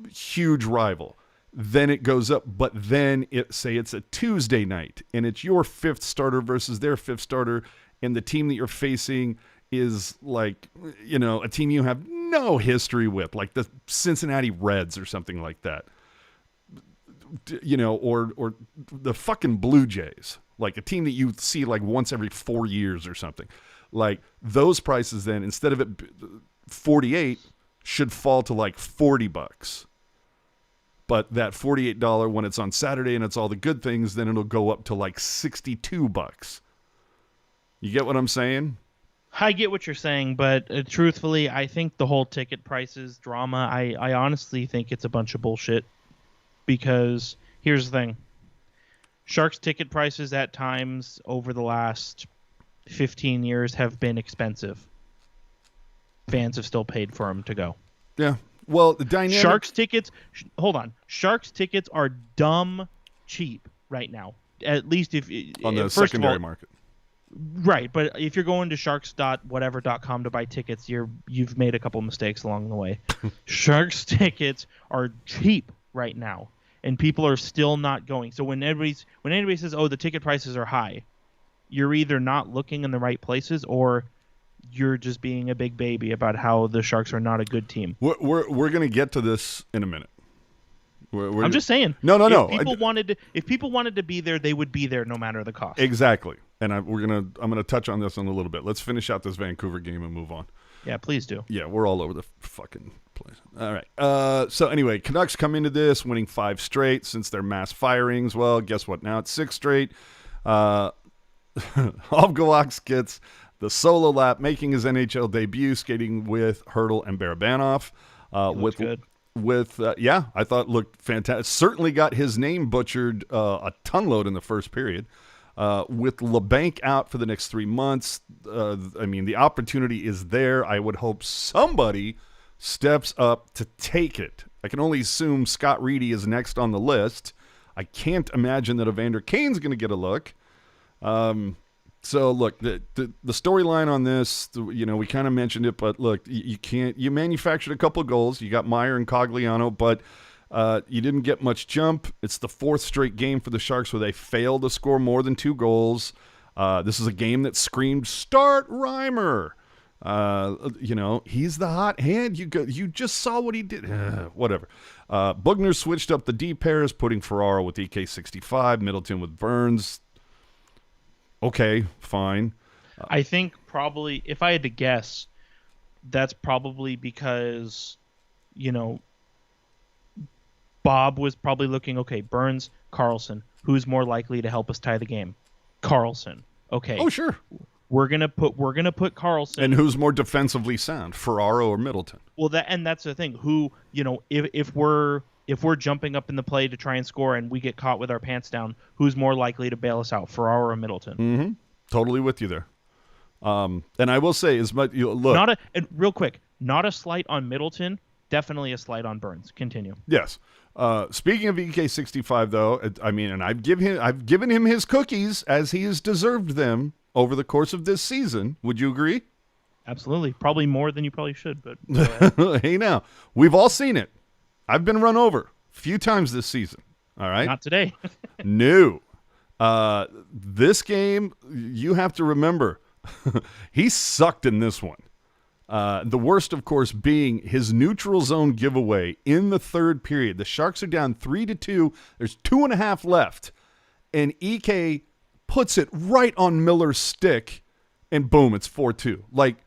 huge rival. Then it goes up, but then it's a Tuesday night and it's your fifth starter versus their fifth starter, and the team that you're facing is like, a team you have no history with, like the Cincinnati Reds or something like that, or the fucking Blue Jays, like a team that you see like once every 4 years or something. Like those prices then, instead of it 48, should fall to like $40. But that $48, when it's on Saturday and it's all the good things, then it'll go up to like $62. You get what I'm saying? I get what you're saying, but truthfully, I think the whole ticket prices drama, I honestly think it's a bunch of bullshit. Because here's the thing. Sharks ticket prices at times over the last 15 years have been expensive. Fans have still paid for them to go. Yeah. Well, the dynamic... Sharks tickets... Hold on. Sharks tickets are dumb cheap right now. At least if... On the secondary market. Right, but if you're going to sharks.whatever.com to buy tickets, you've made a couple mistakes along the way. Sharks tickets are cheap right now, and people are still not going. So when anybody says, "Oh, the ticket prices are high," you're either not looking in the right places or you're just being a big baby about how the Sharks are not a good team. We're going to get to this in a minute. I'm just saying. No. If people wanted to be there, they would be there no matter the cost. Exactly. And I'm gonna touch on this in a little bit. Let's finish out this Vancouver game and move on. Yeah, please do. Yeah, we're all over the fucking place. All right. So anyway, Canucks come into this winning 5 straight since their mass firings. Well, guess what? Now it's 6 straight. Halbgewachs gets the solo lap, making his NHL debut, skating with Hertl and Barracuda. With good. I thought looked fantastic. Certainly got his name butchered a ton load in the first period. With Labanc out for the next 3 months, the opportunity is there. I would hope somebody steps up to take it. I can only assume Scott Reedy is next on the list. I can't imagine that Evander Kane's going to get a look. So look, the storyline on this, we kind of mentioned it, but look, you manufactured a couple of goals. You got Meyer and Cogliano, but you didn't get much jump. It's the 4th straight game for the Sharks where they failed to score more than 2 goals. This is a game that screamed, "Start Reimer." He's the hot hand. You just saw what he did. Whatever. Bugner switched up the D pairs, putting Ferraro with EK65, Middleton with Burns. Okay, fine. I think probably, if I had to guess, that's probably because, Bob was probably looking, okay, Burns, Karlsson, who's more likely to help us tie the game? Karlsson. Okay. Oh, sure. We're gonna put Karlsson. And who's more defensively sound, Ferraro or Middleton? Well, that's the thing. Who, if we're jumping up in the play to try and score and we get caught with our pants down, who's more likely to bail us out, Ferraro or Middleton? Mm-hmm. Totally with you there. And I will say, look. Real quick, not a slight on Middleton, definitely a slight on Burns. Continue. Yes. Speaking of EK65, though, and I've given him his cookies as he has deserved them over the course of this season. Would you agree? Absolutely. Probably more than you probably should, but hey, now we've all seen it. I've been run over a few times this season. All right. Not today. No. This game, you have to remember, he sucked in this one. The worst, of course, being his neutral zone giveaway in the 3rd period. The Sharks are down 3-2. There's 2.5 left. And EK puts it right on Miller's stick, and boom, it's 4-2. Like,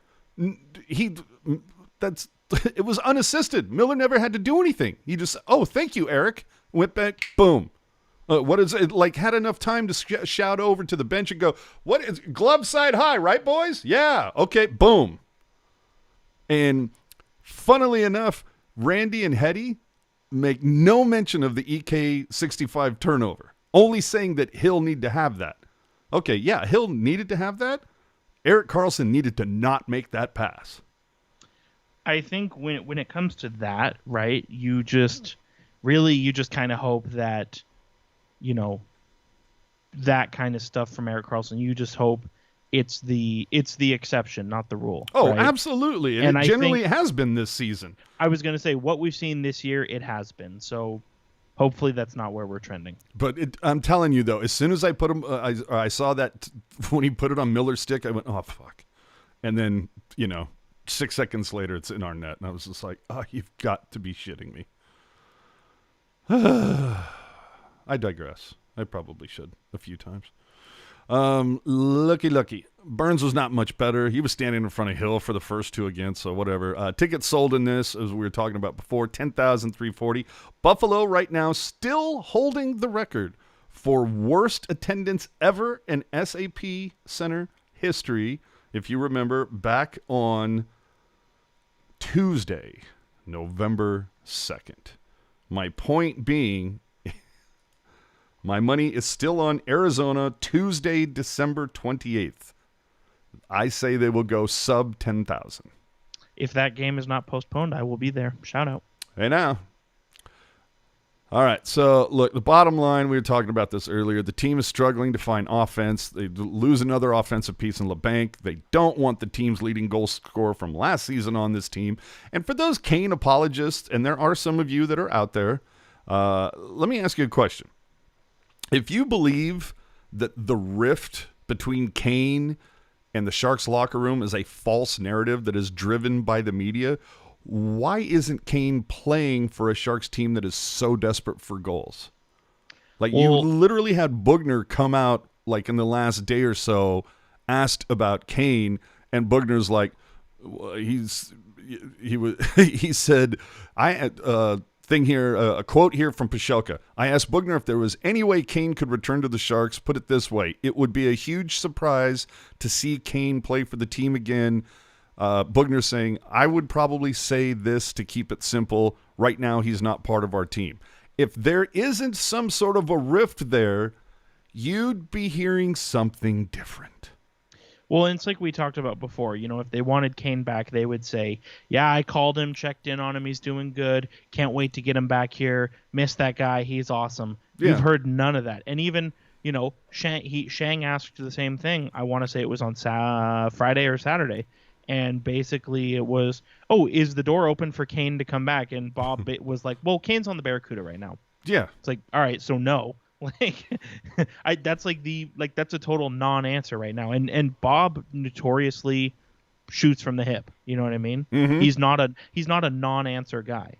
it was unassisted. Miller never had to do anything. He just, thank you, Erik. Went back, boom. What is it? Like, had enough time to shout over to the bench and go, what is glove side high, right, boys? Yeah. Okay, boom. And funnily enough, Randy and Hetty make no mention of the EK65 turnover, only saying that he'll need to have that. Okay, yeah, Hill needed to have that. Erik Karlsson needed to not make that pass. I think when it comes to that, right, you just kind of hope that, that kind of stuff from Erik Karlsson, you just hope it's the exception, not the rule. Oh, right? Absolutely. And it generally has been this season. I was going to say, what we've seen this year, it has been. So hopefully that's not where we're trending. But I'm telling you, though, as soon as I put him, I saw that when he put it on Miller's stick, I went, oh, fuck. And then, 6 seconds later, it's in our net. And I was just like, oh, you've got to be shitting me. I digress. I probably should a few times. Lucky. Burns was not much better. He was standing in front of Hill for the first two again, so whatever. Tickets sold in this, as we were talking about before, 10,340. Buffalo right now still holding the record for worst attendance ever in SAP Center history. If you remember, back on Tuesday, November 2nd. My point being, my money is still on Arizona Tuesday, December 28th. I say they will go sub 10,000. If that game is not postponed, I will be there. Shout out. Hey now. All right, so look, the bottom line, we were talking about this earlier. The team is struggling to find offense. They lose another offensive piece in Labanc. They don't want the team's leading goal scorer from last season on this team. And for those Kane apologists, and there are some of you that are out there, let me ask you a question. If you believe that the rift between Kane and the Sharks locker room is a false narrative that is driven by the media, why isn't Kane playing for a Sharks team that is so desperate for goals? Like, you literally had Bugner come out like in the last day or so, asked about Kane, and Bugner's like, he said, a quote here from Pashelka. I asked Bugner if there was any way Kane could return to the Sharks. Put it this way, it would be a huge surprise to see Kane play for the team again. Bugner saying, I would probably say this to keep it simple. Right now, he's not part of our team. If there isn't some sort of a rift there, you'd be hearing something different. Well, it's like we talked about before. If they wanted Kane back, they would say, yeah, I called him, checked in on him. He's doing good. Can't wait to get him back here. Miss that guy. He's awesome. Yeah. You've heard none of that. And even, Shang asked the same thing. I want to say it was on Friday or Saturday. And basically it was, is the door open for Kane to come back? And Bob was like, well, Kane's on the Barracuda right now. Yeah. It's like, all right, so no. That's a total non-answer right now. And Bob notoriously shoots from the hip. You know what I mean? Mm-hmm. He's not a non-answer guy.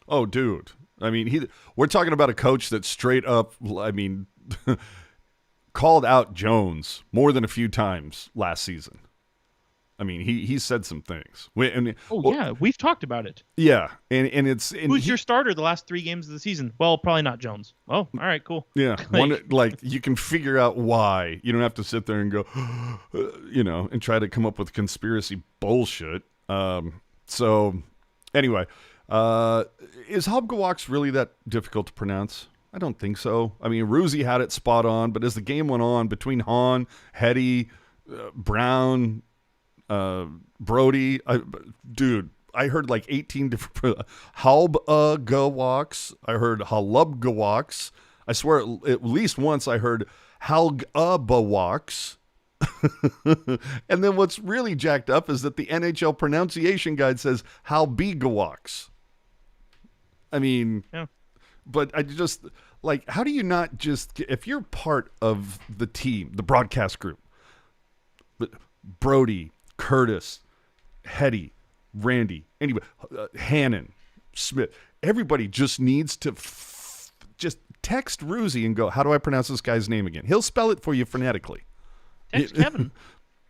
Oh, dude. I mean, we're talking about a coach that straight up, called out Jones more than a few times last season. I mean, he said some things. Yeah, we've talked about it. Yeah, and it's who's your starter the last 3 games of the season? Well, probably not Jones. Oh, all right, cool. Yeah, you can figure out why. You don't have to sit there and go, and try to come up with conspiracy bullshit. So, anyway, is Halbegewachs really that difficult to pronounce? I don't think so. I mean, Ruzi had it spot on, but as the game went on, between Hahn, Hetty, Brown, Brody, I heard like 18 different Halbegewachs. I heard Halbegewachs. I swear at least once I heard Halbegewachs. And then what's really jacked up is that the NHL pronunciation guide says Halbegewachs. I mean, yeah. But I just, how do you not just, if you're part of the team, the broadcast group, Brody, Curtis, Hetty, Randy, anyway, Hannon, Smith, everybody just needs to just text Ruzi and go, how do I pronounce this guy's name again? He'll spell it for you phonetically. Text Kevin.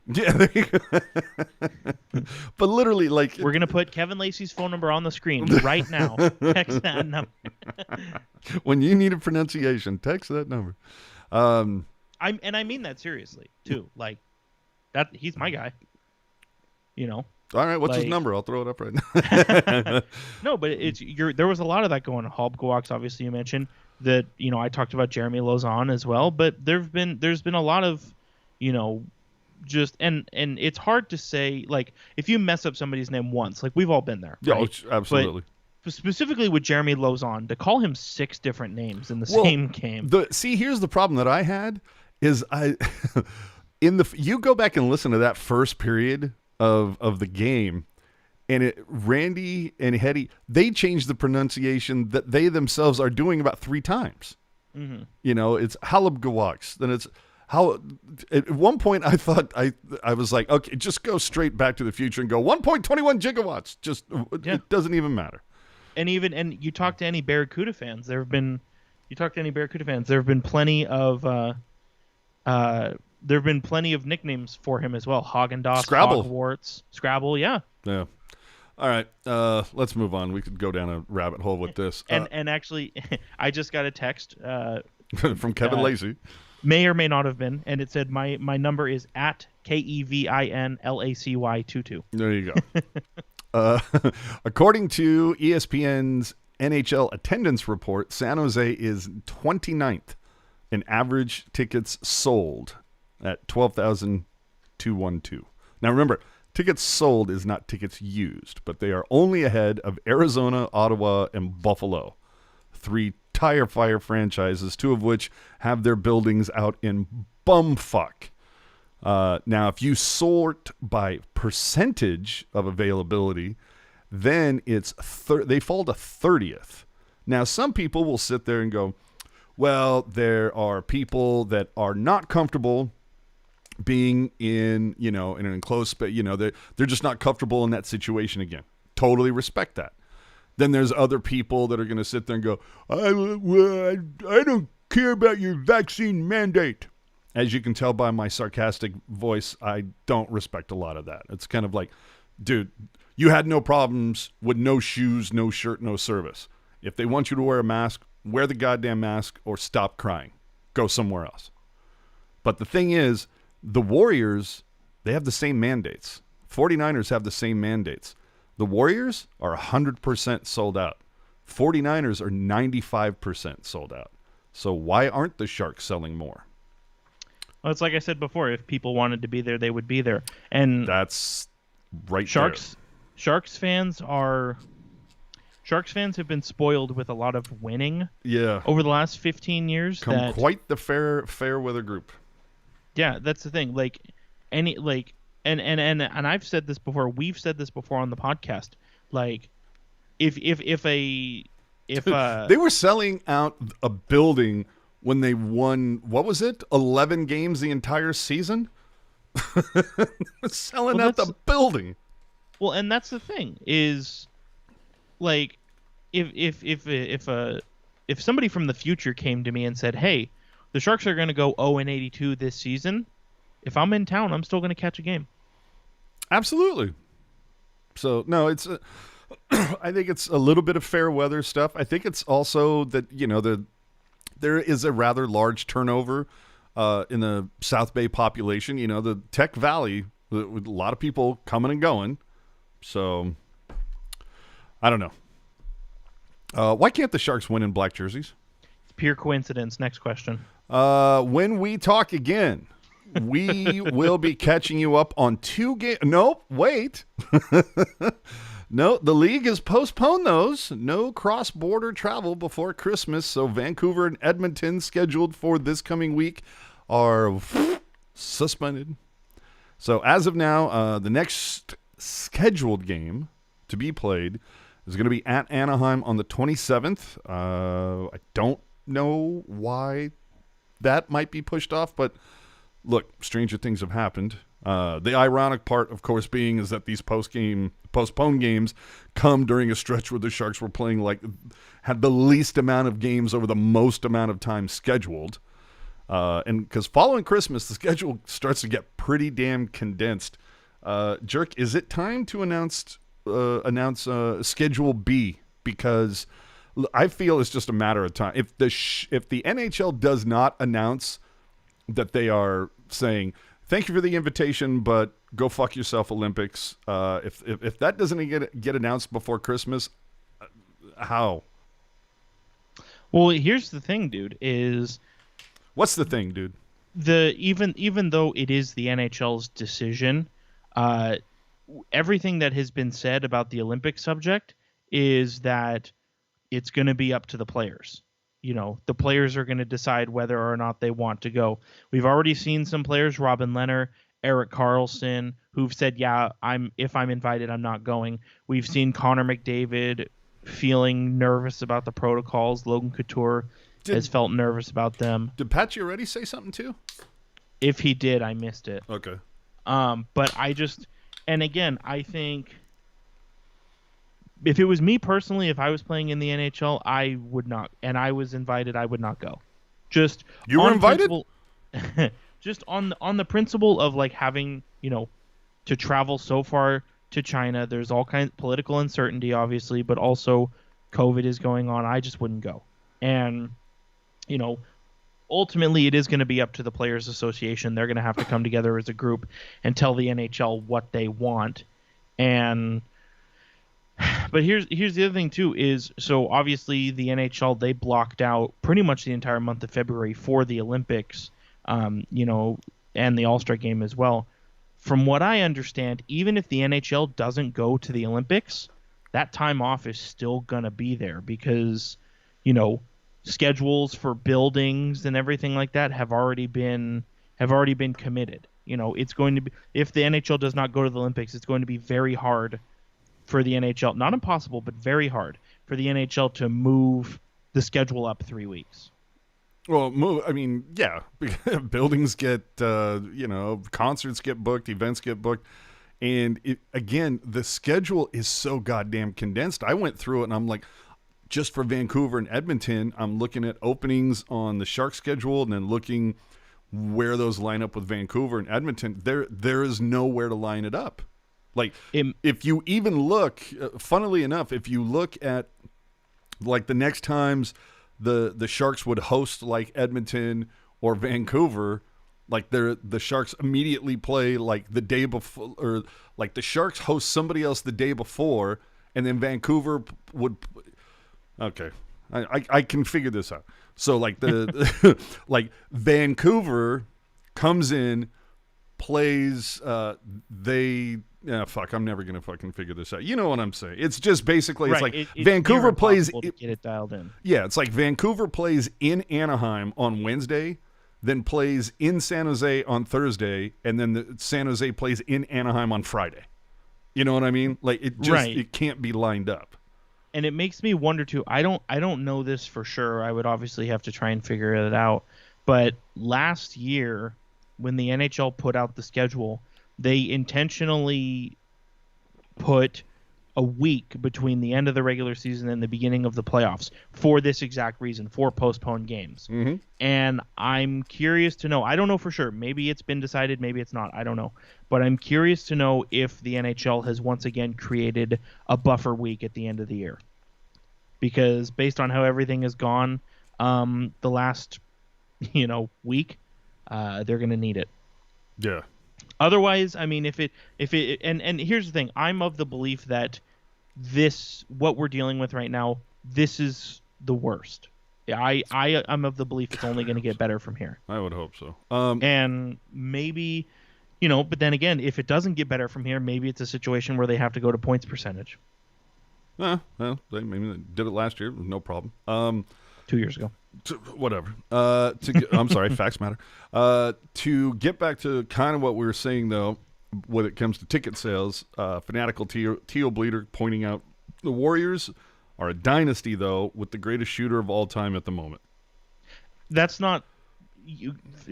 Yeah, there you go. But literally, we're going to put Kevin Lacey's phone number on the screen right now. Text that number. When you need a pronunciation, text that number. I mean that seriously, too. That he's my guy. All right, what's his number? I'll throw it up right now. No, but there was a lot of that going on. Halbgewachs, obviously, you mentioned that. I talked about Jeremy Lauzon as well, but there's been a lot of, just and it's hard to say, like, if you mess up somebody's name once, like we've all been there. Yeah, right? Absolutely. But specifically with Jeremy Lauzon, to call him 6 different names in the same game. Here's the problem that I had is you go back and listen to that first period of the game, and Randy and Hetty, they changed the pronunciation that they themselves are doing about 3 times. Mm-hmm. It's Halbegewachs. Then it's how. At one point, I thought I was like, okay, just go straight back to the future and go 1.21 gigawatts. Just It doesn't even matter. And you talk to any Barracuda fans, there have been plenty of nicknames for him as well. Haagen-Dazs, Scrabble. Hogwarts, Scrabble, yeah. Yeah. All right, let's move on. We could go down a rabbit hole with this. And actually, I just got a text from Kevin Lacey. May or may not have been, and it said my number is at KEVINLACY22. There you go. According to ESPN's NHL attendance report, San Jose is 29th in average tickets sold at 12,212. Now remember, tickets sold is not tickets used, but they are only ahead of Arizona, Ottawa, and Buffalo, 3 tire fire franchises, 2 of which have their buildings out in bumfuck. Now, if you sort by percentage of availability, then it's they fall to 30th. Now, some people will sit there and go, well, there are people that are not comfortable being in an enclosed space. They're just not comfortable in that situation again. Totally respect that. Then there's other people that are going to sit there and go, I don't care about your vaccine mandate. As you can tell by my sarcastic voice, I don't respect a lot of that. It's kind of like, dude, you had no problems with no shoes, no shirt, no service. If they want you to wear a mask, wear the goddamn mask or stop crying. Go somewhere else. But the thing is, the Warriors, they have the same mandates. 49ers have the same mandates. The Warriors are 100% sold out. 49ers are 95% sold out. So why aren't the Sharks selling more? Well, it's like I said before. If people wanted to be there, they would be there. And that's right. Sharks fans have been spoiled with a lot of winning. Yeah. Over the last 15 years. Quite the fair weather group. Yeah, that's the thing. And I've said this before. We've said this before on the podcast. Like, if they were selling out a building when they won, what was it, 11 games the entire season? Selling out the building. Well, and that's the thing is, like, if somebody from the future came to me and said, "Hey, the Sharks are going to go 0-82 this season," if I'm in town, I'm still going to catch a game. Absolutely. So no, it's. I think it's a little bit of fair weather stuff. I think it's also that there is a rather large turnover in the South Bay population. The Tech Valley with a lot of people coming and going. So I don't know. Why can't the Sharks win in black jerseys? It's pure coincidence. Next question. When we talk again, we will be catching you up on 2 games. Nope, wait. No, the league has postponed those. No cross-border travel before Christmas, so Vancouver and Edmonton, scheduled for this coming week, are suspended. So as of now, the next scheduled game to be played is going to be at Anaheim on the 27th. I don't know why that might be pushed off, but look, stranger things have happened. The ironic part, of course, being is that these postponed games come during a stretch where the Sharks were playing had the least amount of games over the most amount of time scheduled. And because following Christmas, the schedule starts to get pretty damn condensed. Jerk, is it time to announce Schedule B? Because I feel it's just a matter of time. If the NHL does not announce that they are saying, thank you for the invitation, but go fuck yourself, Olympics. If that doesn't get announced before Christmas, how? Well, here's the thing, dude. What's the thing, dude? Even though it is the NHL's decision, everything that has been said about the Olympic subject is that it's going to be up to the players. The players are going to decide whether or not they want to go. We've already seen some players, Robin Lehner, Erik Karlsson, who've said, yeah, if I'm invited, I'm not going. We've seen Connor McDavid feeling nervous about the protocols. Logan Couture has felt nervous about them. Did Patchy already say something too? If he did, I missed it. Okay. But and again, I think if it was me personally, if I was playing in the NHL, I would not, and I was invited, I would not go. You were invited? Just on the principle of like having, to travel so far to China. There's all kinds of political uncertainty, obviously, but also COVID is going on. I just wouldn't go. And, ultimately it is going to be up to the Players Association. They're going to have to come together as a group and tell the NHL what they want. But here's the other thing too is, so obviously the NHL, they blocked out pretty much the entire month of February for the Olympics, and the All-Star game as well. From what I understand, even if the NHL doesn't go to the Olympics, that time off is still going to be there because, schedules for buildings and everything like that have already been committed. It's going to be, if the NHL does not go to the Olympics, it's going to be very hard for the NHL, not impossible, but very hard for the NHL to move the schedule up 3 weeks. Well, yeah, buildings get, concerts get booked, events get booked. And again, the schedule is so goddamn condensed. I went through it and I'm like, just for Vancouver and Edmonton, I'm looking at openings on the Sharks schedule and then looking where those line up with Vancouver and Edmonton. There is nowhere to line it up. Like, if you even look, funnily enough, if you look at, like, the next times the Sharks would host, like, Edmonton or Vancouver, like, the Sharks immediately play, like, the day before, or, like, the Sharks host somebody else the day before, and then Vancouver would, okay, I can figure this out. So, like, like, Vancouver comes in, plays, I'm never going to fucking figure this out. You know what I'm saying? It's just basically, right. It's like Vancouver plays. To get it dialed in. Yeah, it's like Vancouver plays in Anaheim on Wednesday, then plays in San Jose on Thursday, and then San Jose plays in Anaheim on Friday. You know what I mean? Like, it can't be lined up. And it makes me wonder too. I don't know this for sure. I would obviously have to try and figure it out. But last year, when the NHL put out the schedule, they intentionally put a week between the end of the regular season and the beginning of the playoffs for this exact reason, for postponed games. Mm-hmm. And I'm curious to know, I don't know for sure, maybe it's been decided, maybe it's not, I don't know. But I'm curious to know if the NHL has once again created a buffer week at the end of the year. Because based on how everything has gone the last, week, they're going to need it. Yeah. Otherwise, I mean, if it and here's the thing, I'm of the belief that what we're dealing with right now, this is the worst. I'm of the belief it's only going to get better from here. I would hope so. And maybe, but then again, if it doesn't get better from here, maybe it's a situation where they have to go to points percentage. Well, maybe they did it last year, no problem. 2 years ago. Whatever. I'm sorry, facts matter. To get back to kind of what we were saying, though, when it comes to ticket sales, Fanatical Teal Bleeder pointing out the Warriors are a dynasty, though, with the greatest shooter of all time at the moment. That's not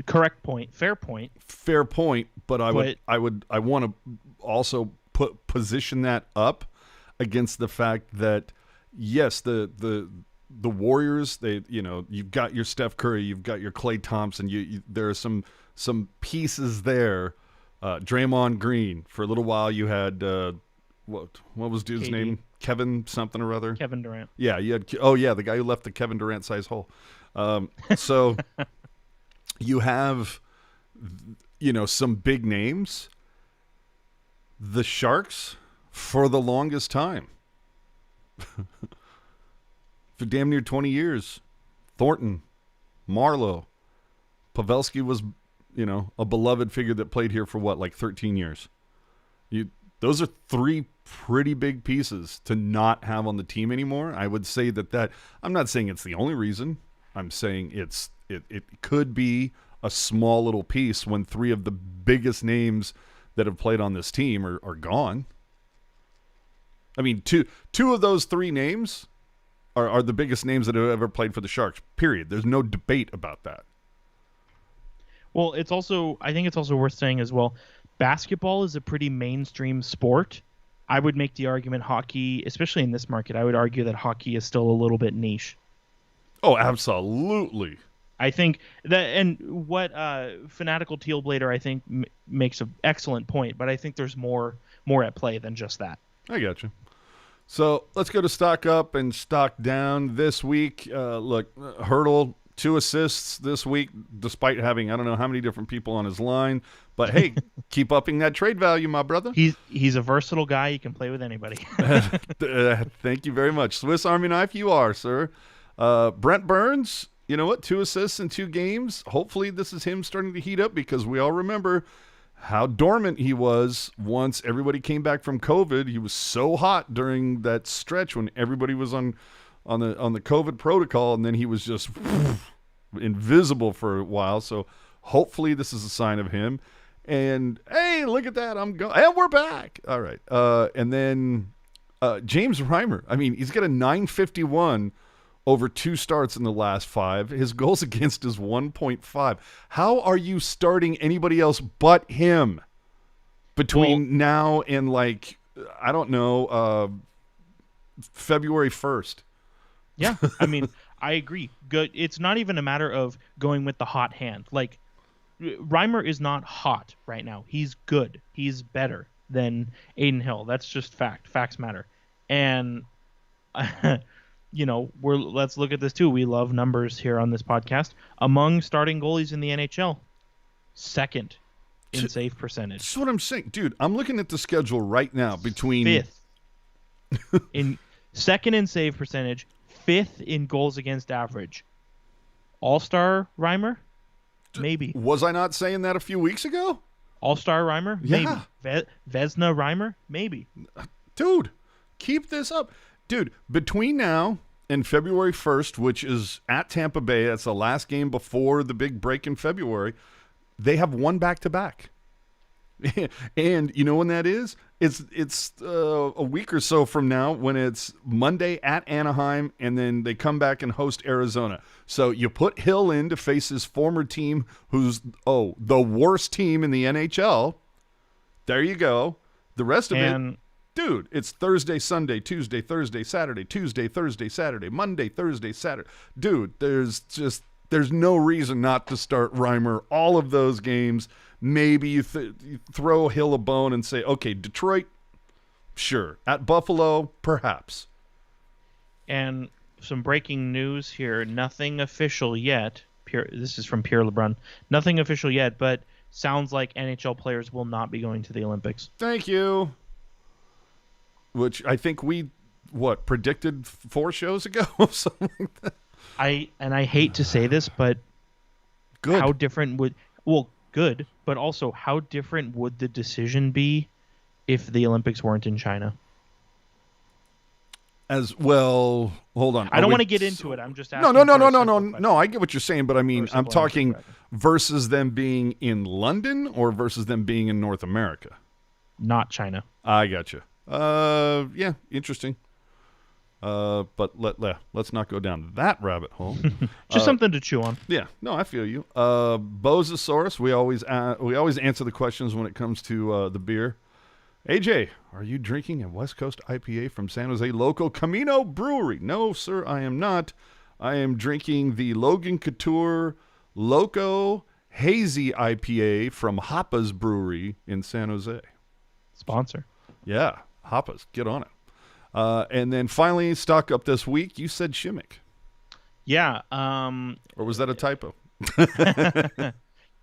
correct point. Fair point. Fair point, but I want to also position that up against the fact that, yes, the Warriors, you've got your Steph Curry, you've got your Klay Thompson, there are some pieces there. Draymond Green, for a little while you had what was dude's name? Kevin something or other. Kevin Durant. Yeah, you had the guy who left the Kevin Durant size hole. So you have some big names, the Sharks, for the longest time, for damn near 20 years, Thornton, Marlowe, Pavelski was, a beloved figure that played here for 13 years. Those are three pretty big pieces to not have on the team anymore. I would say that I'm not saying it's the only reason. I'm saying it could be a small little piece when three of the biggest names that have played on this team are gone. I mean, two of those three names are the biggest names that have ever played for the Sharks, period. There's no debate about that. Well, I think it's also worth saying as well, basketball is a pretty mainstream sport. I would make the argument hockey, especially in this market, I would argue that hockey is still a little bit niche. Oh, absolutely. I think that, and what Fanatical Tealblader, I think, makes an excellent point, but I think there's more at play than just that. I got you. So let's go to stock up and stock down this week. Look, Hertl, 2 assists this week, despite having I don't know how many different people on his line. But hey, keep upping that trade value, my brother. He's a versatile guy. He can play with anybody. Thank you very much. Swiss Army knife you are, sir. Brent Burns, you know what? 2 assists in 2 games. Hopefully this is him starting to heat up because we all remember how dormant he was once everybody came back from COVID. He was so hot during that stretch when everybody was on the COVID protocol, and then he was just invisible for a while. So hopefully this is a sign of him. And hey, look at that. And we're back. All right. And then James Reimer. I mean, he's got a .951 over 2 starts in the last 5. His goals against is 1.5. How are you starting anybody else but him between now and I don't know, February 1st? Yeah, I mean, I agree. Good. It's not even a matter of going with the hot hand. Reimer is not hot right now. He's good. He's better than Adin Hill. That's just fact. Facts matter. And let's look at this too. We love numbers here on this podcast. Among starting goalies in the NHL, second in save percentage. That's what I'm saying. Dude, I'm looking at the schedule right now between... 5th. In second in save percentage, 5th in goals against average. All-star Reimer? Maybe. Was I not saying that a few weeks ago? All-star Reimer? Yeah. Maybe. Vezina Reimer? Maybe. Dude, keep this up. Dude, between now and February 1st, which is at Tampa Bay, that's the last game before the big break in February, they have 1 back-to-back. And you know when that is? It's a week or so from now when it's Monday at Anaheim, and then they come back and host Arizona. So you put Hill in to face his former team, who's, the worst team in the NHL. There you go. The rest of it, dude, it's Thursday, Sunday, Tuesday, Thursday, Saturday, Tuesday, Thursday, Saturday, Monday, Thursday, Saturday. Dude, there's no reason not to start Reimer all of those games. Maybe you throw Hill a bone and say, okay, Detroit, sure. At Buffalo, perhaps. And some breaking news here. Nothing official yet. This is from Pierre LeBrun. Nothing official yet, but sounds like NHL players will not be going to the Olympics. Thank you. Which I think we, predicted 4 shows ago? Something like that. I hate to say this, but good. How different would... Well, good, but also how different would the decision be if the Olympics weren't in China? As well, hold on. I don't want to get into it. I'm just asking. No. I get what you're saying, but I mean, I'm talking versus them being in London or versus them being in North America. Not China. I got you. Yeah, interesting. But let's not go down that rabbit hole. Just something to chew on. Yeah, no, I feel you. Bozosaurus, we always answer the questions when it comes to the beer. AJ, are you drinking a West Coast IPA from San Jose local Camino Brewery? No, sir, I am not. I am drinking the Logan Couture Loco Hazy IPA from Hoppa's Brewery in San Jose. Sponsor. Yeah, Hoppa's, get on it. And then finally, stock up this week. You said Shimmick. Yeah. Or was that a typo?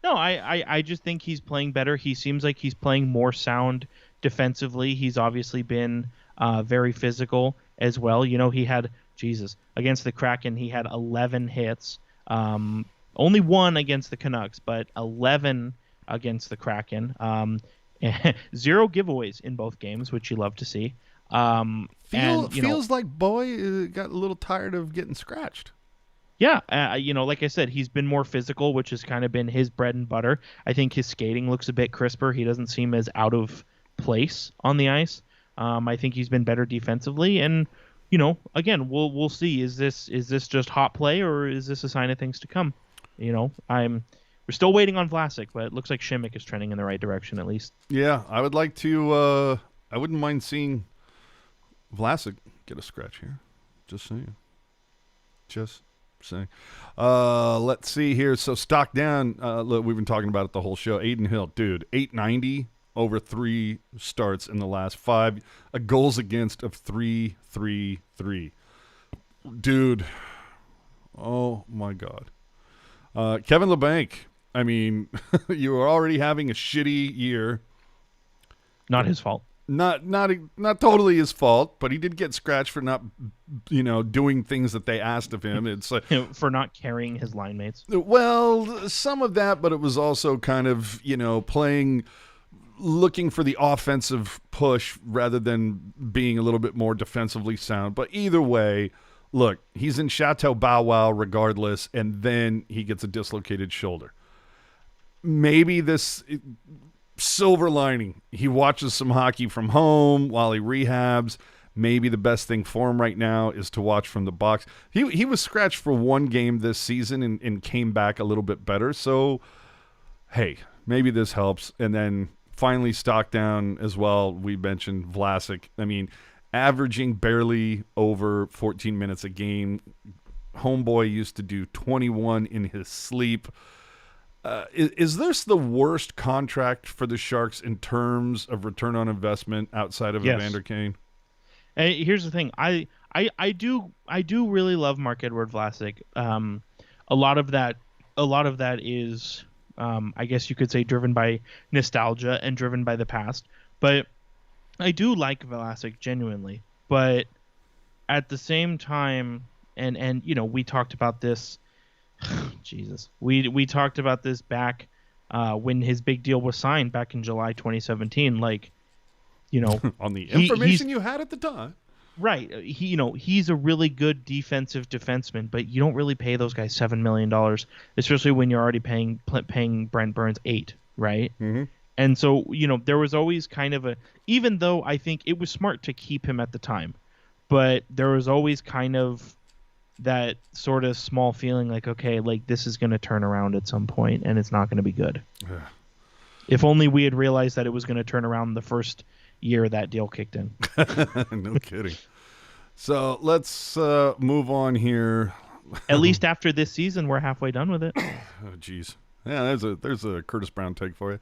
No, I just think he's playing better. He seems like he's playing more sound defensively. He's obviously been very physical as well. You know, he had, Jesus, against the Kraken, he had 11 hits. Only one against the Canucks, but 11 against the Kraken. 0 giveaways in both games, which you love to see. Feels like Boy got a little tired of getting scratched. Yeah, like I said, he's been more physical, which has kind of been his bread and butter. I think his skating looks a bit crisper. He doesn't seem as out of place on the ice. I think he's been better defensively, and again, we'll see. Is this just hot play, or is this a sign of things to come? We're still waiting on Vlasic, but it looks like Šimik is trending in the right direction at least. Yeah, I would like to. I wouldn't mind seeing Vlasic get a scratch here. Just saying. Just saying. Let's see here. So stock down. Look, we've been talking about it the whole show. Jayden Hill, dude, 890 over 3 starts in the last 5. A goals against of 3.33. Dude, oh my God. Kevin Labanc. I mean, you were already having a shitty year. Not his fault. Not totally his fault, but he did get scratched for not, doing things that they asked of him. It's like, for not carrying his line mates. Well, some of that, but it was also kind of, looking for the offensive push rather than being a little bit more defensively sound. But either way, look, he's in Chateau Bow Wow regardless, and then he gets a dislocated shoulder. Maybe this silver lining, he watches some hockey from home while he rehabs. Maybe the best thing for him right now is to watch from the box. He was scratched for 1 game this season and came back a little bit better. So, hey, maybe this helps. And then finally stock down as well. We mentioned Vlasic. I mean, averaging barely over 14 minutes a game. Homeboy used to do 21 in his sleep. Is this the worst contract for the Sharks in terms of return on investment outside of Evander Kane? Hey, here's the thing. I do really love Marc-Edouard Vlasic. A lot of that is, I guess you could say, driven by nostalgia and driven by the past. But I do like Vlasic genuinely. But at the same time, and we talked about this. Jesus, we talked about this back when his big deal was signed back in July 2017. Like, on the information you had at the time, right? He's a really good defensive defenseman, but you don't really pay those guys $7 million, especially when you're already paying Brent Burns $8 million, right? Mm-hmm. And so there was always kind of even though I think it was smart to keep him at the time, but there was always kind of that sort of small feeling like, okay, like this is going to turn around at some point and it's not going to be good. Yeah. If only we had realized that it was going to turn around the first year that deal kicked in. No kidding. So let's move on here. At least after this season, we're halfway done with it. Oh, geez. Yeah, there's a Curtis Brown take for you.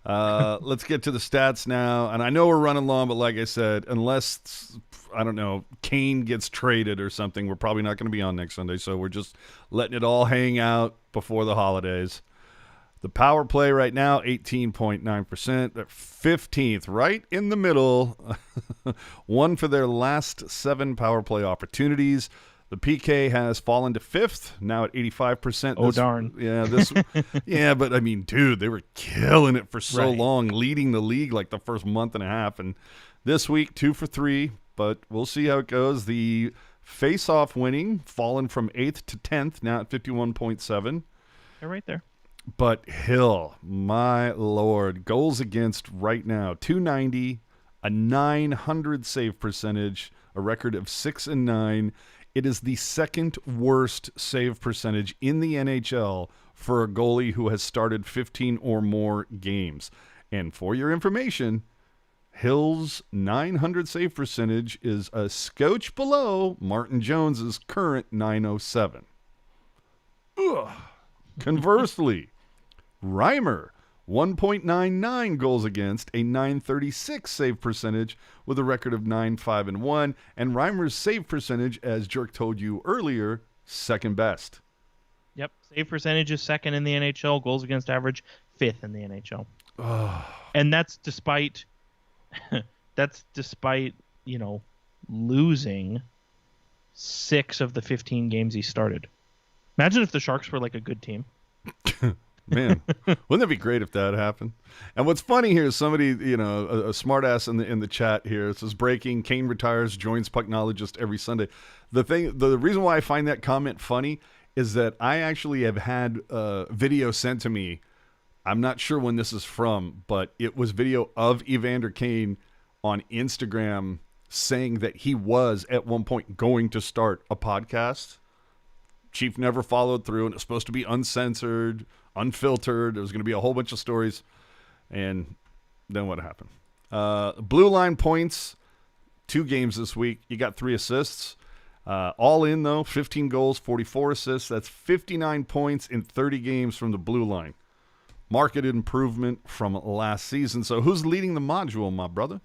Let's get to the stats now. And I know we're running long, but like I said, unless, I don't know, Kane gets traded or something, we're probably not going to be on next Sunday. So we're just letting it all hang out before the holidays. The power play right now, 18.9%. They're 15th, right in the middle. 1 for their last 7 power play opportunities. The PK has fallen to 5th, now at 85%. Oh, darn. Yeah, yeah, but I mean, dude, they were killing it for so long, leading the league like the first month and a half. And this week, 2 for 3, but we'll see how it goes. The face-off winning, fallen from 8th to 10th, now at 51.7. They're right there. But Hill, my Lord, goals against right now, 290, a 900 save percentage, a record of 6-9. It is the second worst save percentage in the NHL for a goalie who has started 15 or more games. And for your information, Hill's 900 save percentage is a scotch below Martin Jones's current 907. Ugh. Conversely, Reimer, 1.99 goals against, a 936 save percentage with a record of 9-5-1, and Reimer's save percentage, as Jerk told you earlier, second best. Yep. Save percentage is second in the NHL. Goals against average, fifth in the NHL. And that's despite losing 6 of the 15 games he started. Imagine if the Sharks were like a good team. Man, wouldn't that be great if that happened? And what's funny here is somebody, a smart ass in the chat here, it says breaking, Kane retires, joins Pucknologist every Sunday. The reason why I find that comment funny is that I actually have had video sent to me. I'm not sure when this is from, but it was video of Evander Kane on Instagram saying that he was at one point going to start a podcast. Chief never followed through, and it's supposed to be uncensored, unfiltered. There was going to be a whole bunch of stories. And then what happened? Blue line points, 2 games this week. You got 3 assists. All in, though, 15 goals, 44 assists. That's 59 points in 30 games from the blue line. Market improvement from last season. So who's leading the module, my brother?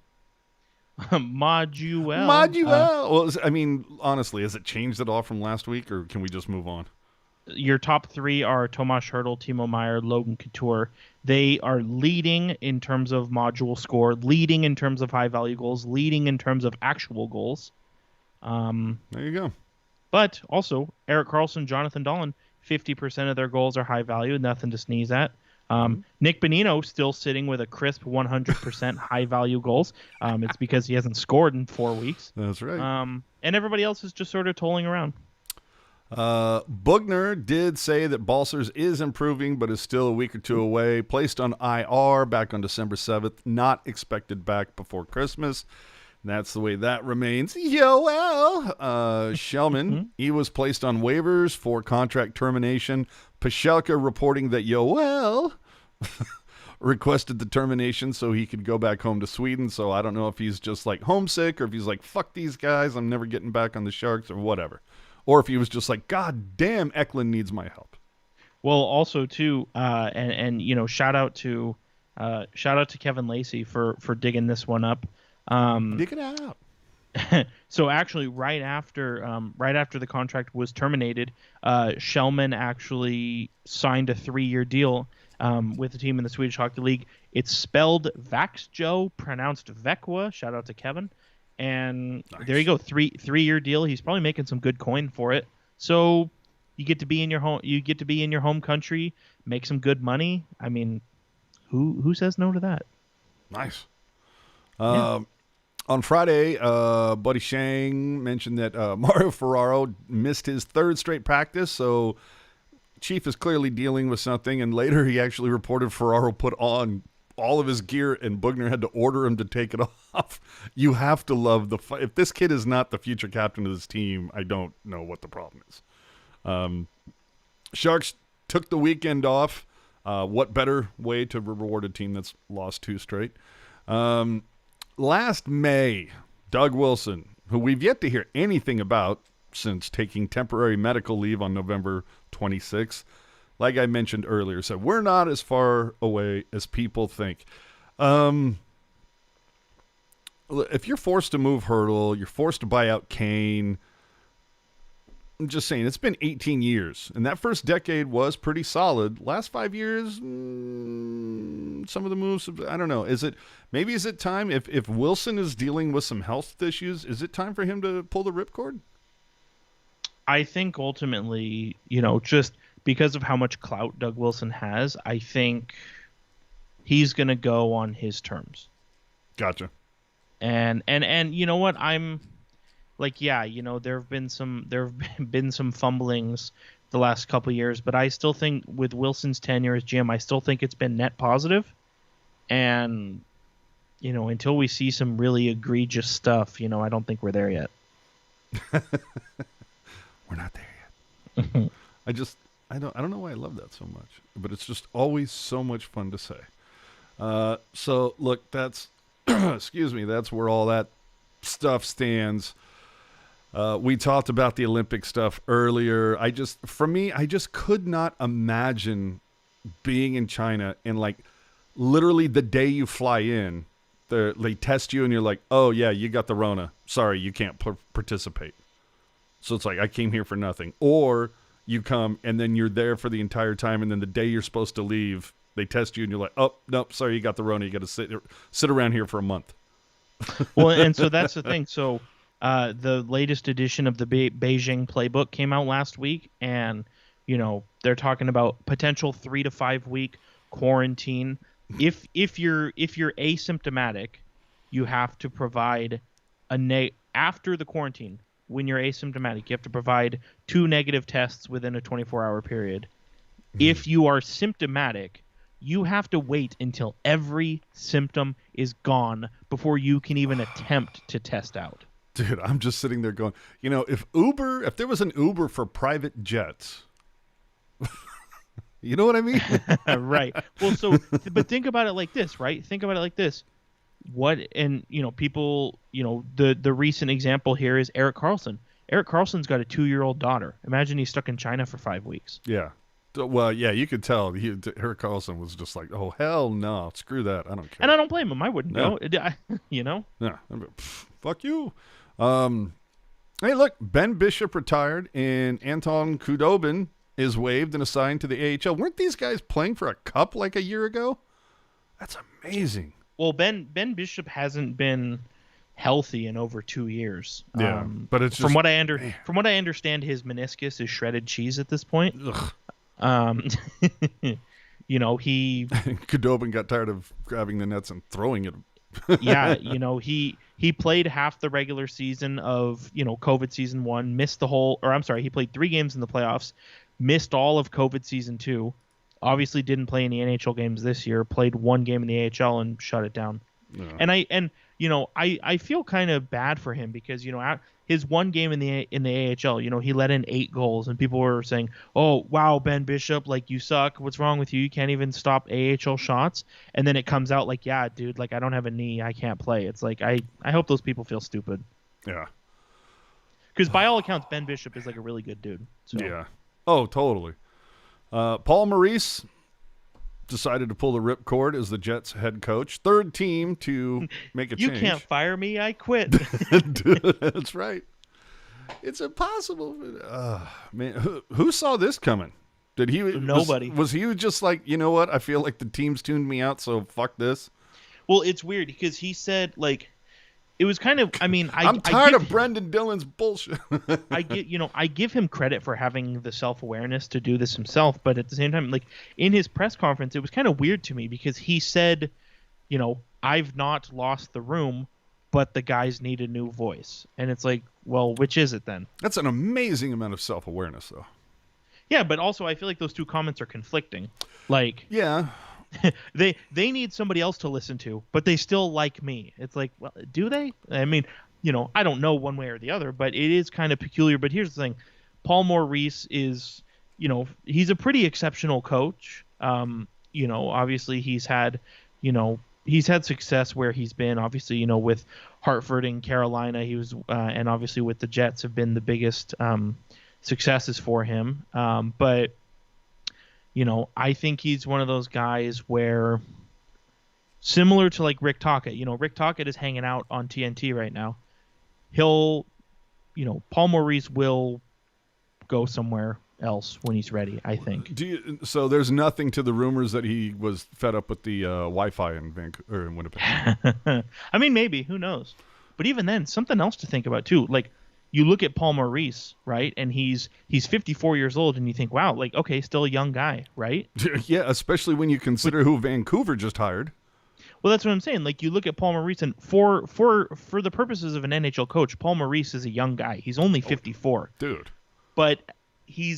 Moduel. Well, honestly, has it changed at all from last week, or can we just move on? Your top 3 are Tomas Hertl, Timo Meier, Logan Couture. They are leading in terms of module score, leading in terms of high-value goals, leading in terms of actual goals. There you go. But also, Erik Karlsson, Jonathan Dahlen, 50% of their goals are high-value, nothing to sneeze at. Nick Bonino still sitting with a crisp 100% high-value goals. It's because he hasn't scored in 4 weeks. That's right. And everybody else is just sort of tolling around. Bugner did say that Balcers is improving, but is still a week or 2 away. Placed on IR back on December 7th. Not expected back before Christmas. That's the way that remains. Shellman, he was placed on waivers for contract termination. Pashelka reporting that requested the termination so he could go back home to Sweden. So I don't know if he's just like homesick or if he's like, fuck these guys, I'm never getting back on the Sharks or whatever. Or if he was just like, God damn, Eklund needs my help. Well, also too, shout out to Kevin Lacey for digging this one up. Dig it out. So actually, right after the contract was terminated, Shellman actually signed a 3-year deal with the team in the Swedish Hockey League. It's spelled Vaxjo, pronounced Vekwa. Shout out to Kevin. And nice. There you go, 3-year deal. He's probably making some good coin for it. So you get to be in your home. You get to be in your home country, make some good money. I mean, who says no to that? Nice. On Friday, Buddy Shang mentioned that Mario Ferraro missed his 3rd straight practice, so Chief is clearly dealing with something, and later he actually reported Ferraro put on all of his gear, and Bugner had to order him to take it off. You have to love the if this kid is not the future captain of this team, I don't know what the problem is. Sharks took the weekend off. What better way to reward a team that's lost 2 straight? Last May, Doug Wilson, who we've yet to hear anything about since taking temporary medical leave on November 26th, like I mentioned earlier, said we're not as far away as people think. If you're forced to move Hertl, you're forced to buy out Kane. I'm just saying, it's been 18 years, and that first decade was pretty solid. Last 5 years, some of the moves, I don't know. Is it time, if Wilson is dealing with some health issues, is it time for him to pull the ripcord? I think ultimately, just because of how much clout Doug Wilson has, I think he's going to go on his terms. Gotcha. And you know what? I'm like, there have been some fumblings the last couple of years, but I still think with Wilson's tenure as GM, I still think it's been net positive. And until we see some really egregious stuff, I don't think we're there yet. We're not there yet. I don't know why I love that so much, but it's just always so much fun to say. So look, that's excuse me, that's where all that stuff stands. We talked about the Olympic stuff earlier. I just could not imagine being in China and like literally the day you fly in, they test you and you're like, oh yeah, you got the Rona. Sorry, you can't participate. So it's like, I came here for nothing. Or you come, and then you're there for the entire time, and then the day you're supposed to leave, they test you, and you're like, oh, nope, sorry, you got the Rona. You got to sit around here for a month. Well, and so that's the thing. So the latest edition of the Beijing playbook came out last week, and they're talking about potential 3 to 5 week quarantine. If you're asymptomatic, you have to provide after the quarantine. When you're asymptomatic, you have to provide 2 negative tests within a 24-hour period. If you are symptomatic, you have to wait until every symptom is gone before you can even attempt to test out. Dude, I'm just sitting there going, if there was an Uber for private jets, you know what I mean? Right. Well, but think about it like this, right? Think about it like this. People, the recent example here is Erik Karlsson. Erik Karlsson's got a 2-year-old daughter. Imagine he's stuck in China for 5 weeks. Yeah. Well, yeah, you could tell. Erik Karlsson was just like, oh, hell no. Screw that. I don't care. And I don't blame him. I wouldn't go. Yeah. Fuck you. Hey, look, Ben Bishop retired and Anton Khudobin is waived and assigned to the AHL. Weren't these guys playing for a cup like a year ago? That's amazing. Well, Ben Bishop hasn't been healthy in over 2 years. Yeah, but it's just, from what I understand, his meniscus is shredded cheese at this point. Ugh. He Khudobin got tired of grabbing the nets and throwing it. Yeah, he played half the regular season of COVID season 1, he played 3 games in the playoffs, missed all of COVID season 2. Obviously didn't play any NHL games this year, played 1 game in the AHL and shut it down. Yeah. And I feel kind of bad for him because his 1 game in the AHL, he let in 8 goals and people were saying, "Oh, wow, Ben Bishop, like you suck. What's wrong with you? You can't even stop AHL shots." And then it comes out like, "Yeah, dude, like I don't have a knee, I can't play." It's like I hope those people feel stupid. Yeah. Because by all accounts, Ben Bishop is like a really good dude. So. Yeah. Oh, totally. Paul Maurice decided to pull the ripcord as the Jets head coach. 3rd team to make a change. You can't fire me. I quit. Dude, that's right. It's impossible. Man, who saw this coming? Did he? Nobody. Was he just like, you know what? I feel like the team's tuned me out, so fuck this. Well, it's weird because he said like. It was kind of. I mean, I'm tired of Brendan Dillon's bullshit. I give him credit for having the self-awareness to do this himself, but at the same time, like in his press conference, it was kind of weird to me because he said, I've not lost the room, but the guys need a new voice, and it's like, well, which is it then? That's an amazing amount of self-awareness, though. Yeah, but also I feel like those 2 comments are conflicting. Like, yeah. they need somebody else to listen to, but they still like me. It's like, well, do they? I mean, I don't know one way or the other, but it is kind of peculiar. But here's the thing. Paul Maurice is, he's a pretty exceptional coach. Obviously he's had success where he's been, obviously, with Hartford and Carolina. He was, and obviously with the Jets have been the biggest successes for him. But I think he's one of those guys where, similar to like Rick Tocchet, Rick Tocchet is hanging out on TNT right now. Paul Maurice will go somewhere else when he's ready, I think. So there's nothing to the rumors that he was fed up with the Wi-Fi in Vancouver or in Winnipeg? I mean, maybe. Who knows? But even then, something else to think about too. Like, you look at Paul Maurice, right, and he's 54 years old, and you think, wow, like, okay, still a young guy, right? Yeah, especially when you consider who Vancouver just hired. Well, that's what I'm saying. Like, you look at Paul Maurice, and for the purposes of an NHL coach, Paul Maurice is a young guy. He's only 54. Dude. But he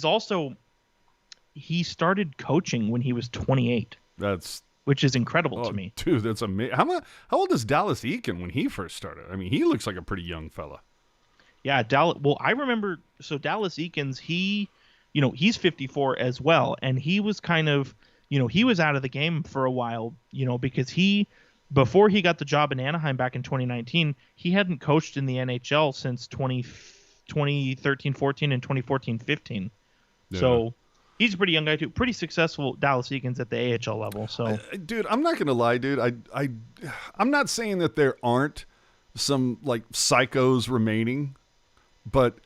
started coaching when he was 28. Which is incredible to me. Dude, that's amazing. How old is Dallas Eakin when he first started? I mean, he looks like a pretty young fella. Yeah, Dallas. Well, I remember. So Dallas Eakins, he's 54 as well, and he was kind of, he was out of the game for a while, because before he got the job in Anaheim back in 2019, he hadn't coached in the NHL since 2013-14 and 2014-15. Yeah. So he's a pretty young guy too. Pretty successful Dallas Eakins at the AHL level. So, dude, I'm not gonna lie, dude. I'm not saying that there aren't some like psychos remaining. But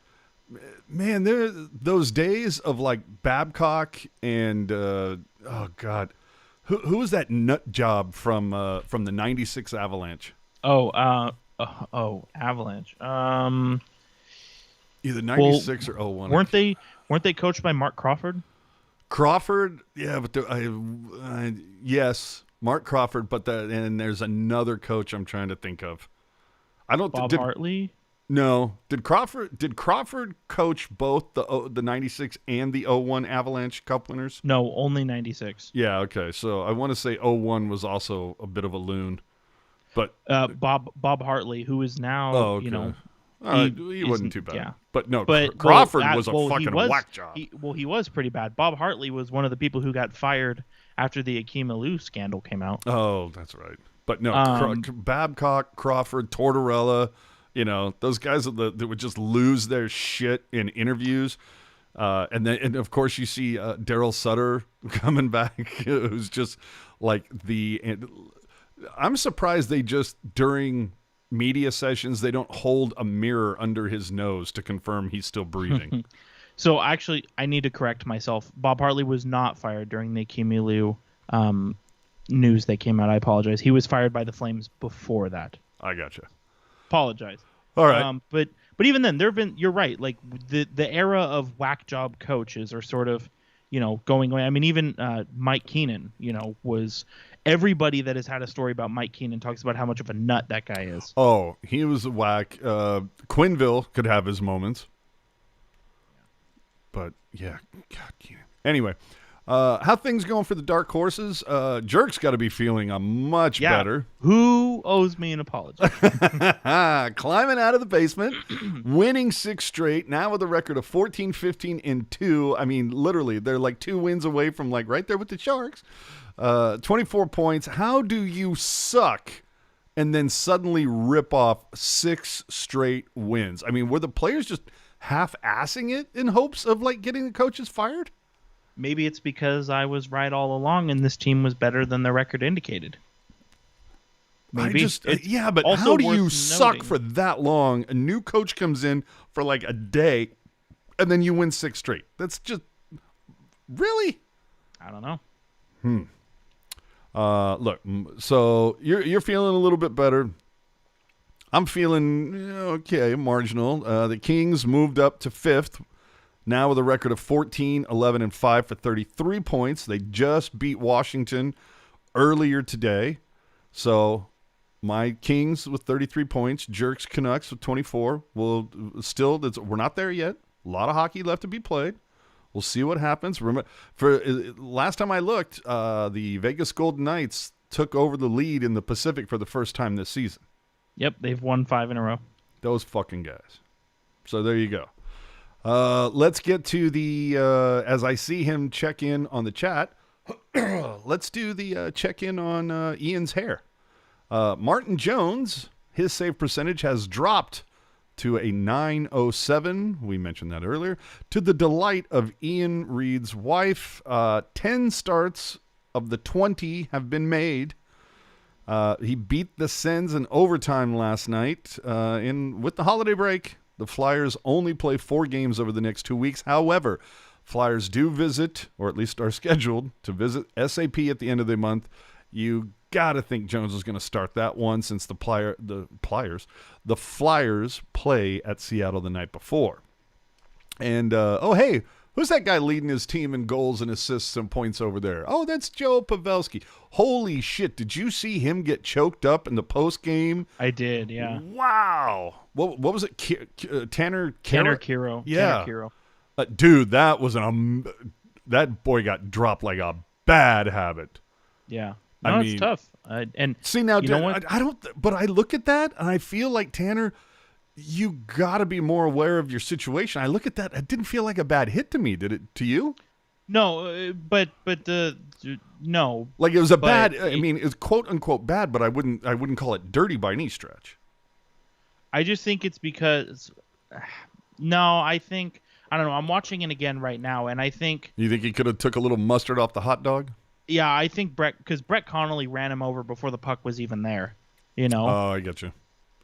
man, there those days of like Babcock and oh god, who was that nut job from the '96 Avalanche? Avalanche. Either '96 or '01. Weren't they coached by Mark Crawford? Crawford, yeah, but yes, Mark Crawford, but and there's another coach I'm trying to think of. I don't. Bob Hartley. No, did Crawford coach both the '96 and the '01 Avalanche Cup winners? No, only '96. Yeah, okay. So I want to say '01 was also a bit of a loon, but Bob Hartley, who is now okay. He wasn't too bad. Yeah. But Crawford was a fucking whack job. He was pretty bad. Bob Hartley was one of the people who got fired after the Akeem Alou scandal came out. Oh, that's right. But no, Babcock, Crawford, Tortorella. Those guys that would just lose their shit in interviews. And of course you see Daryl Sutter coming back, who's just like I'm surprised they just, during media sessions, they don't hold a mirror under his nose to confirm he's still breathing. So actually, I need to correct myself. Bob Hartley was not fired during the Akeem Alou news that came out. I apologize. He was fired by the Flames before that. I gotcha. Apologize. All right. But even then, you're right. Like the era of whack job coaches are sort of, going away. I mean, even Mike Keenan, was everybody that has had a story about Mike Keenan talks about how much of a nut that guy is. Oh, he was a whack. Quinville could have his moments. But yeah, God, Keenan. Anyway, how things going for the Dark Horses? Jerk's got to be feeling much better. Who owes me an apology? Climbing out of the basement, winning 6 straight, now with a record of 14-15-2. I mean, literally, they're like 2 wins away from like right there with the Sharks. 24 points. How do you suck and then suddenly rip off 6 straight wins? I mean, were the players just half-assing it in hopes of like getting the coaches fired? Maybe it's because I was right all along and this team was better than the record indicated. Maybe. But how do you suck for that long? A new coach comes in for like a day and then you win 6 straight. That's just really? I don't know. Look, so you're feeling a little bit better. I'm feeling okay, marginal. The Kings moved up to 5th, now with a record of 14-11-5 for 33 points. They just beat Washington earlier today. So my Kings with 33 points, Jerks Canucks with 24. We're not there yet. A lot of hockey left to be played. We'll see what happens. Remember, for last time I looked, the Vegas Golden Knights took over the lead in the Pacific for the first time this season. Yep, they've won 5 in a row. Those fucking guys. So there you go. Let's get to the, as I see him check in on the chat, let's do the check-in on Ian's hair. Martin Jones, his save percentage has dropped to a 907. We mentioned that earlier. To the delight of Ian Reed's wife, 10 starts of the 20 have been made. He beat the Sens in overtime last night. With the holiday break, the Flyers only play 4 games over the next 2 weeks. However, Flyers do visit, or at least are scheduled to visit, SAP at the end of the month. You got to think Jones is going to start that one since the Flyers play at Seattle the night before. And, hey, who's that guy leading his team in goals and assists and points over there? Oh, that's Joe Pavelski. Holy shit, did you see him get choked up in the post game? I did, yeah. Wow. What was it? Tanner Kero. Yeah. Tanner Kero. Dude, that was that boy got dropped like a bad habit. Yeah. No, it's tough. And see now, you know what? I don't. But I look at that and I feel like Tanner, you got to be more aware of your situation. I look at that. It didn't feel like a bad hit to me. Did it to you? No, but no. Like it was bad. I mean, it's quote unquote bad, but I wouldn't call it dirty by any stretch. I just think it's because. No, I don't know. I'm watching it again right now, and I think. You think he could have took a little mustard off the hot dog? Yeah, I think because Brett Connolly ran him over before the puck was even there. Oh, I get you.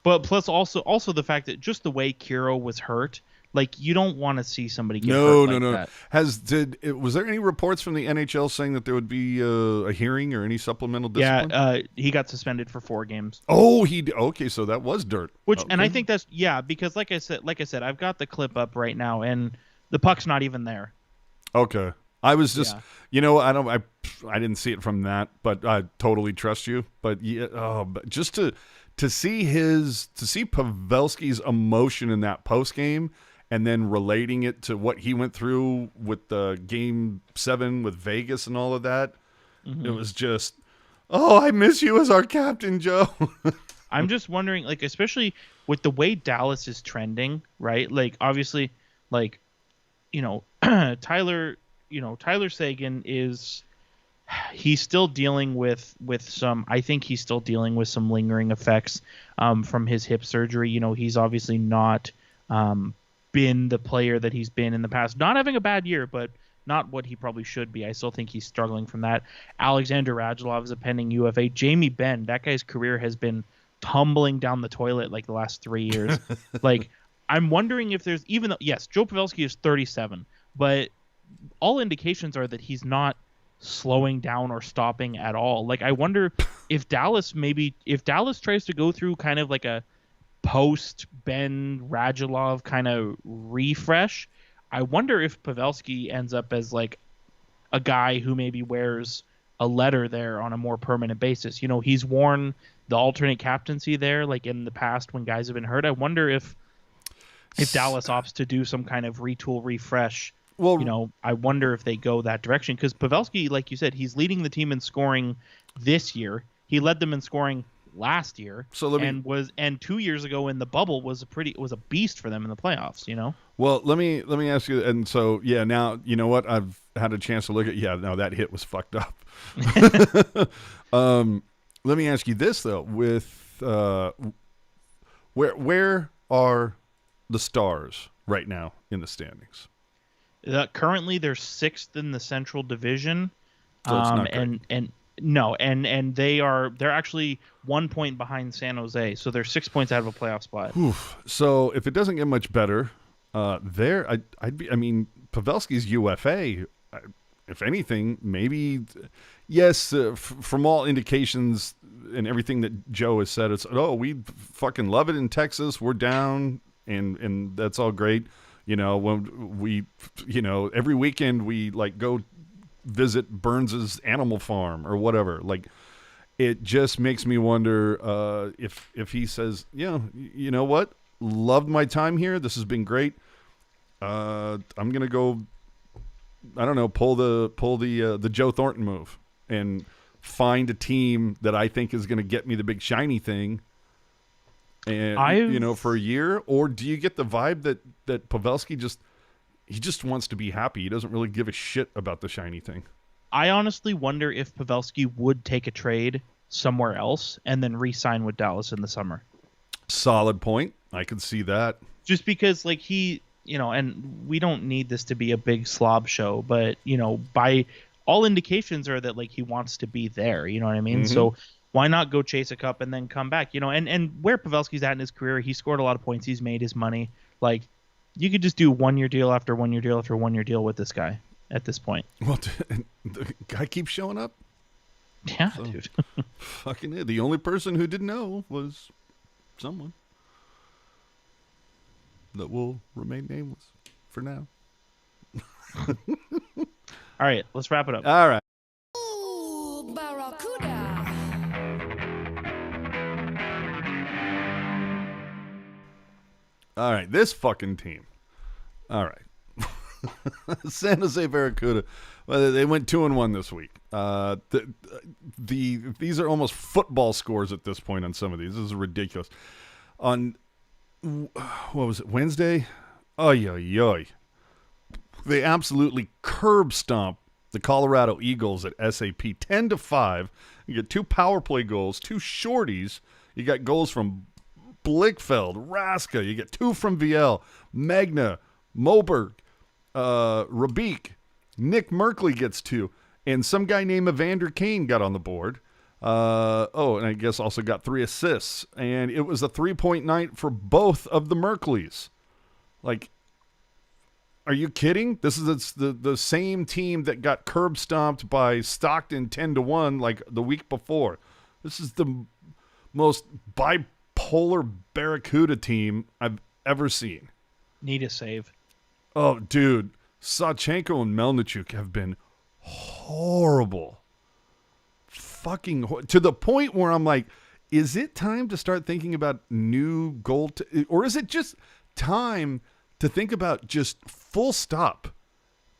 But plus also the fact that just the way Kiro was hurt, Like, you don't want to see somebody get No, hurt no, like no. that. Was there any reports from the NHL saying that there would be a hearing or any supplemental discipline? Yeah, he got suspended for 4 games. Oh, okay, so that was dirt. Which, okay. and I think that's because like I said, I've got the clip up right now, and the puck's not even there. Okay, I was just, Yeah. I didn't see it from that, but I totally trust you. But yeah, but just to see Pavelski's emotion in that post game, and then relating it to what he went through with the Game 7 with Vegas and all of that, it was just, I miss you as our captain, Joe. I'm just wondering, like, especially with the way Dallas is trending, right? Like, obviously, like, Tyler Seguin he's still dealing with some, I think he's still dealing with some lingering effects from his hip surgery. He's obviously not been the player that he's been in the past. Not having a bad year, but not what he probably should be. I still think he's struggling from that. Alexander Radulov is a pending UFA. Jamie Benn, that guy's career has been tumbling down the toilet like the last 3 years. Like, I'm wondering if there's, even though, yes, Joe Pavelski is 37, but all indications are that he's not slowing down or stopping at all. Like, I wonder if Dallas tries to go through kind of like a post Ben Radulov kind of refresh, I wonder if Pavelski ends up as like a guy who maybe wears a letter there on a more permanent basis. He's worn the alternate captaincy there, like in the past when guys have been hurt. I wonder if Dallas opts to do some kind of retool refresh. Well, I wonder if they go that direction, because Pavelski, like you said, he's leading the team in scoring this year. He led them in scoring last year, and 2 years ago in the bubble was a beast for them in the playoffs. Well, let me ask you, and so now you know what, I've had a chance to look at. No, that hit was fucked up. Let me ask you this though: with where are the Stars right now in the standings? Currently, they're 6th in the Central Division, so it's not great. and they're actually 1 point behind San Jose, so they're 6 points out of a playoff spot. Oof. So if it doesn't get much better, Pavelski's UFA. If anything, maybe, yes. From all indications and everything that Joe has said, it's we fucking love it in Texas. We're down, and that's all great. When we, every weekend we like go visit Burns's animal farm or whatever. Like, it just makes me wonder if he says, you know what, loved my time here. This has been great. I'm gonna go, I don't know, pull the Joe Thornton move and find a team that I think is going to get me the big shiny thing. And for a year. Or do you get the vibe that Pavelski just wants to be happy? He doesn't really give a shit about the shiny thing. I honestly wonder if Pavelski would take a trade somewhere else and then re-sign with Dallas in the summer. Solid point. I can see that. Just because, like, he, and we don't need this to be a big slob show, but, by all indications are that, like, he wants to be there. You know what I mean? Mm-hmm. So why not go chase a cup and then come back? And where Pavelski's at in his career, he scored a lot of points. He's made his money. Like, you could just do 1 year deal after 1 year deal after 1 year deal with this guy at this point. Well, the guy keeps showing up. Yeah, so, dude. Fucking it. The only person who didn't know was someone that will remain nameless for now. All right, let's wrap it up. All right. Ooh, Barracuda. All right, this fucking team. All right. San Jose Barracuda. Well, they went 2-1 this week. These are almost football scores at this point on some of these. This is ridiculous. On, what was it, Wednesday? Oy. They absolutely curb stomp the Colorado Eagles at SAP 10-5. You get 2 power play goals, 2 shorties. You got goals from Blickfeld, Raska. You get 2 from VL, Magna, Moberg, Rabik. Nick Merkley gets 2. And some guy named Evander Kane got on the board. And I guess also got 3 assists. And it was a 3-point night for both of the Merkleys. Like, Are you kidding? This is the same team that got curb stomped by Stockton 10-1 like the week before. This is the most bipolar Barracuda team I've ever seen. Need a save. Oh, dude. Sawchenko and Melnichuk have been horrible. To the point where I'm like, is it time to start thinking about new goal? Or is it just time to think about just full stop?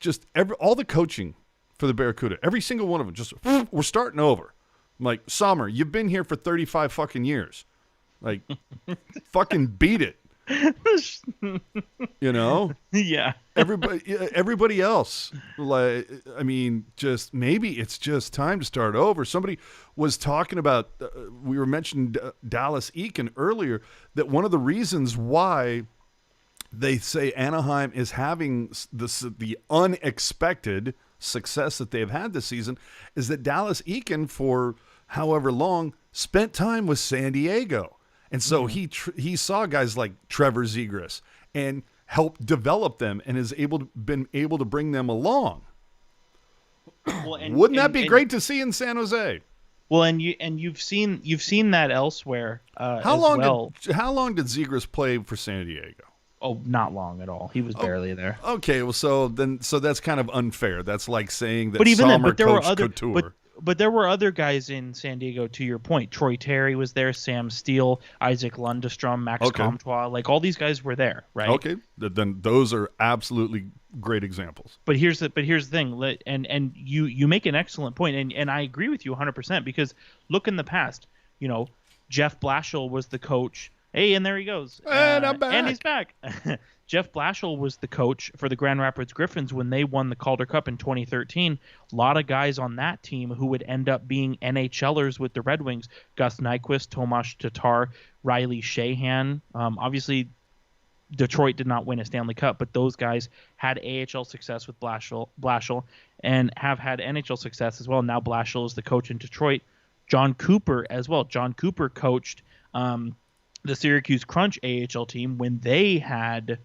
Just all the coaching for the Barracuda. Every single one of them. Just, we're starting over. I'm like, Sommer, you've been here for 35 fucking years. Like, fucking beat it. You know? Yeah. Everybody else, like, I mean, just maybe it's just time to start over. Somebody was talking about, we were mentioning Dallas Eakin earlier, that one of the reasons why they say Anaheim is having the unexpected success that they've had this season is that Dallas Eakin, for however long, spent time with San Diego. And so he saw guys like Trevor Zegras and helped develop them and has been able to bring them along. Well, Wouldn't that be great to see in San Jose? Well, you've seen that elsewhere. How long did Zegras play for San Diego? Oh, not long at all. He was barely there. Okay, well, so that's kind of unfair. That's like saying that Sommer coached Couture. But there were other guys in San Diego, to your point. Troy Terry was there, Sam Steele, Isaac Lundestrom, Max Comtois. Like, all these guys were there, right? Okay, then those are absolutely great examples. But here's the thing, and you make an excellent point, and I agree with you 100%, because look in the past, Jeff Blashill was the coach. Hey, and there he goes. And I'm back. And he's back. Jeff Blashill was the coach for the Grand Rapids Griffins when they won the Calder Cup in 2013. A lot of guys on that team who would end up being NHLers with the Red Wings. Gus Nyquist, Tomas Tatar, Riley Shahan. Obviously, Detroit did not win a Stanley Cup, but those guys had AHL success with Blashill and have had NHL success as well. Now Blashill is the coach in Detroit. John Cooper as well. John Cooper coached the Syracuse Crunch AHL team when they had,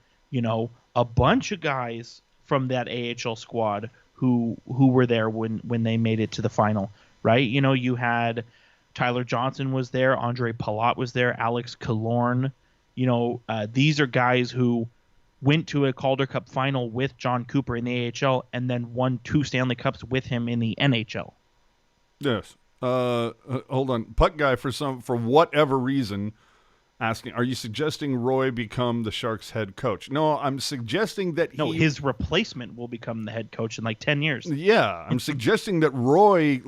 a bunch of guys from that AHL squad who were there when they made it to the final, right? You had Tyler Johnson was there, Andre Palat was there, Alex Killorn. These are guys who went to a Calder Cup final with John Cooper in the AHL and then won 2 Stanley Cups with him in the NHL. Yes. Hold on. Puck guy, for whatever reason, asking, are you suggesting Roy become the Sharks head coach? No, I'm suggesting that his replacement will become the head coach in like 10 years. Yeah, I'm suggesting that Roy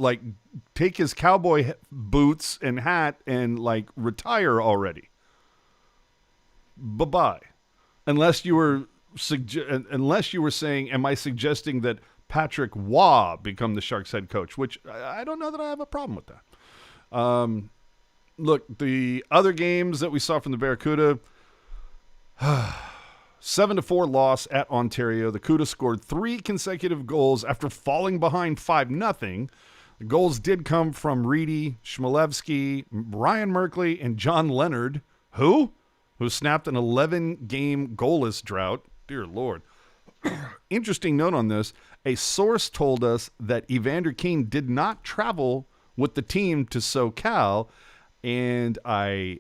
take his cowboy boots and hat and retire already. Bye-bye. Unless you were saying, am I suggesting that Patrick Waugh become the Sharks head coach, which I don't know that I have a problem with that. Look, the other games that we saw from the Barracuda, 7-4 loss at Ontario. The Cuda scored 3 consecutive goals after falling behind 5-0. The goals did come from Reedy, Chmielewski, Ryan Merkley, and John Leonard, who snapped an 11-game goalless drought. Dear Lord. Interesting note on this. A source told us that Evander Kane did not travel with the team to SoCal, and I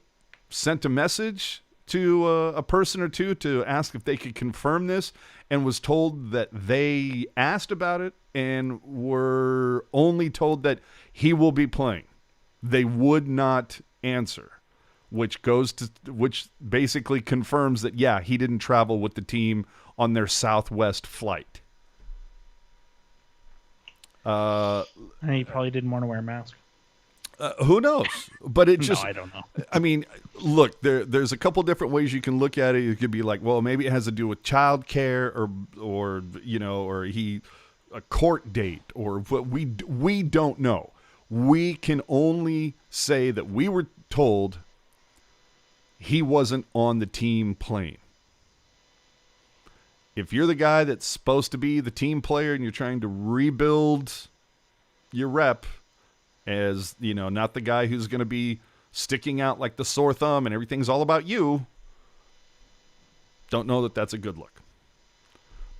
sent a message to a person or two to ask if they could confirm this, and was told that they asked about it and were only told that he will be playing. They would not answer, which basically confirms that, yeah, he didn't travel with the team on their Southwest flight. He probably didn't want to wear a mask. Who knows? But it just, no, I don't know. I mean, look, there's a couple different ways you can look at it. You could be like, well, maybe it has to do with childcare or a court date, or what we don't know. We can only say that we were told he wasn't on the team plane. If you're the guy that's supposed to be the team player and you're trying to rebuild your rep as, not the guy who's going to be sticking out like the sore thumb and everything's all about you, don't know that that's a good look.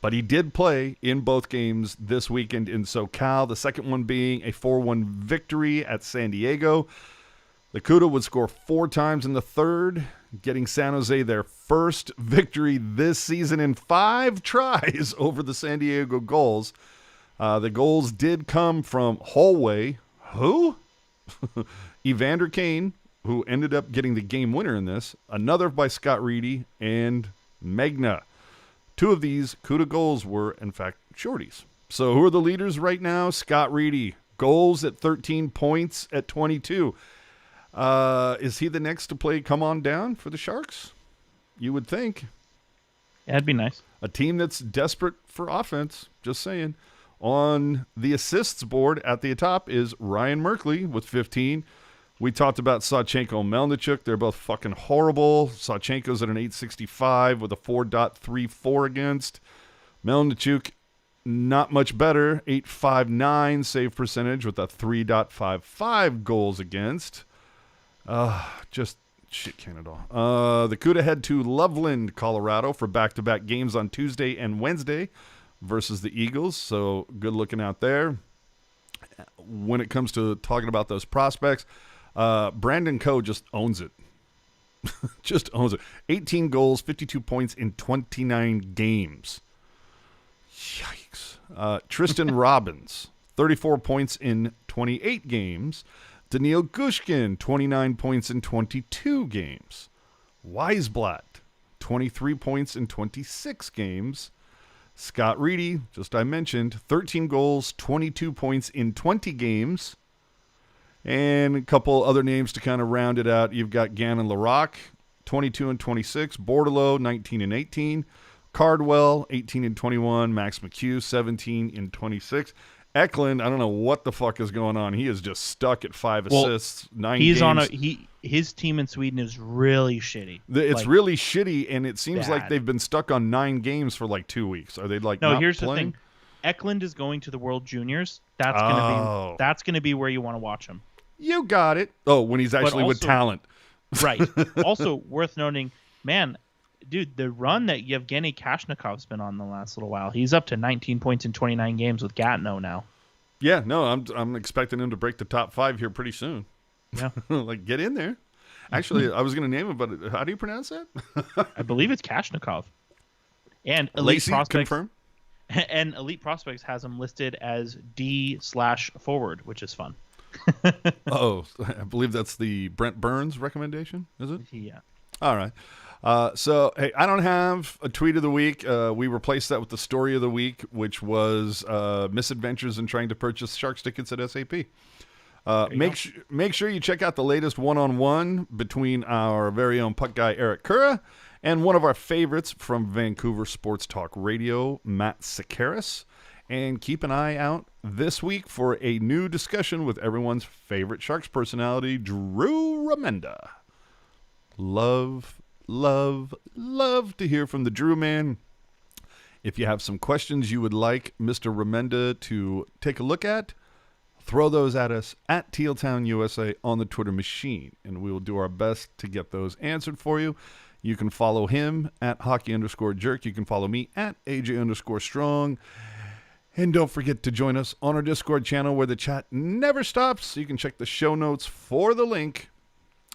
But he did play in both games this weekend in SoCal, the second one being a 4-1 victory at San Diego. The CUDA would score 4 times in the third, getting San Jose their first victory this season in 5 tries over the San Diego Gulls. The goals did come from Hallway. Who? Evander Kane, who ended up getting the game winner in this. Another by Scott Reedy and Megna. 2 of these CUDA goals were, in fact, shorties. So who are the leaders right now? Scott Reedy. Goals at 13, points at 22. Is he the next to play come on down for the Sharks? You would think. Yeah, that'd be nice. A team that's desperate for offense. Just saying. On the assists board at the top is Ryan Merkley with 15. We talked about Sawchenko and Melnichuk. They're both fucking horrible. Sawchenko's at an 865 with a 4.34 against. Melnichuk, not much better. 859 save percentage with a 3.55 goals against. Just shit Canada. The CUDA head to Loveland, Colorado for back-to-back games on Tuesday and Wednesday versus the Eagles. So good looking out there. When it comes to talking about those prospects, Brandon Coe just owns it. Just owns it. 18 goals, 52 points in 29 games. Yikes. Tristan Robbins, 34 points in 28 games. Daniil Gushkin, 29 points in 22 games. Weisblatt, 23 points in 26 games. Scott Reedy, just I mentioned, 13 goals, 22 points in 20 games. And a couple other names to kind of round it out. You've got Gannon Larocque, 22 and 26. Bordelot, 19 and 18. Cardwell, 18 and 21. Max McHugh, 17 and 26. Eklund, I don't know what the fuck is going on. He is just stuck at 5 assists, 9 he's games. His team in Sweden is really shitty. It's really shitty, and it seems like they've been stuck on 9 games for like 2 weeks. Are they like not here's playing? the thing. Eklund is going to the World Juniors. That's gonna be where you want to watch him. You got it. Oh, when he's actually with talent. Right. Also worth noting, man, dude, the run that Yevgeny Kashnikov's been on the last little while, he's up to 19 points in 29 games with Gatineau now. Yeah, no, I'm expecting him to break the top 5 here pretty soon. Yeah. Like, get in there. Actually, I was going to name him, but how do you pronounce that? I believe it's Kashnikov. And Elite Lacey, Prospects, confirm? And Elite Prospects has him listed as D/forward, which is fun. Oh, I believe that's the Brent Burns recommendation, is it? Yeah. All right. So, hey, I don't have a tweet of the week. We replaced that with the story of the week, which was misadventures in trying to purchase Sharks tickets at SAP. Make sure you check out the latest one-on-one between our very own puck guy, Erik Karlsson, and one of our favorites from Vancouver Sports Talk Radio, Matt Sakaris. And keep an eye out this week for a new discussion with everyone's favorite Sharks personality, Drew Remenda. Love to hear from the Drew man. If you have some questions you would like Mr. Remenda to take a look at, throw those at us at Tealtown USA on the Twitter machine, and we will do our best to get those answered for you. You can follow him at hockey_jerk. You can follow me at AJ_strong. And don't forget to join us on our Discord channel where the chat never stops. You can check the show notes for the link.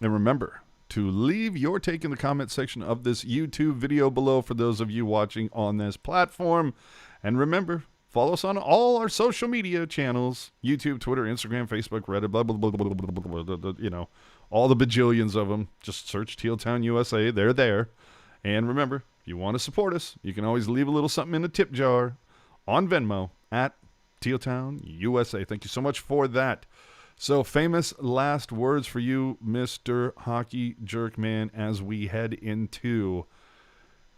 And remember to leave your take in the comment section of this YouTube video below for those of you watching on this platform. And remember, follow us on all our social media channels, YouTube, Twitter, Instagram, Facebook, Reddit, blah, blah, blah, blah, blah, blah, blah, blah, you know, all the bajillions of them. Just search Tealtown USA. They're there. And remember, if you want to support us, you can always leave a little something in the tip jar on Venmo at Tealtown USA. Thank you so much for that. So, famous last words for you, Mr. Hockey Jerk Man, as we head into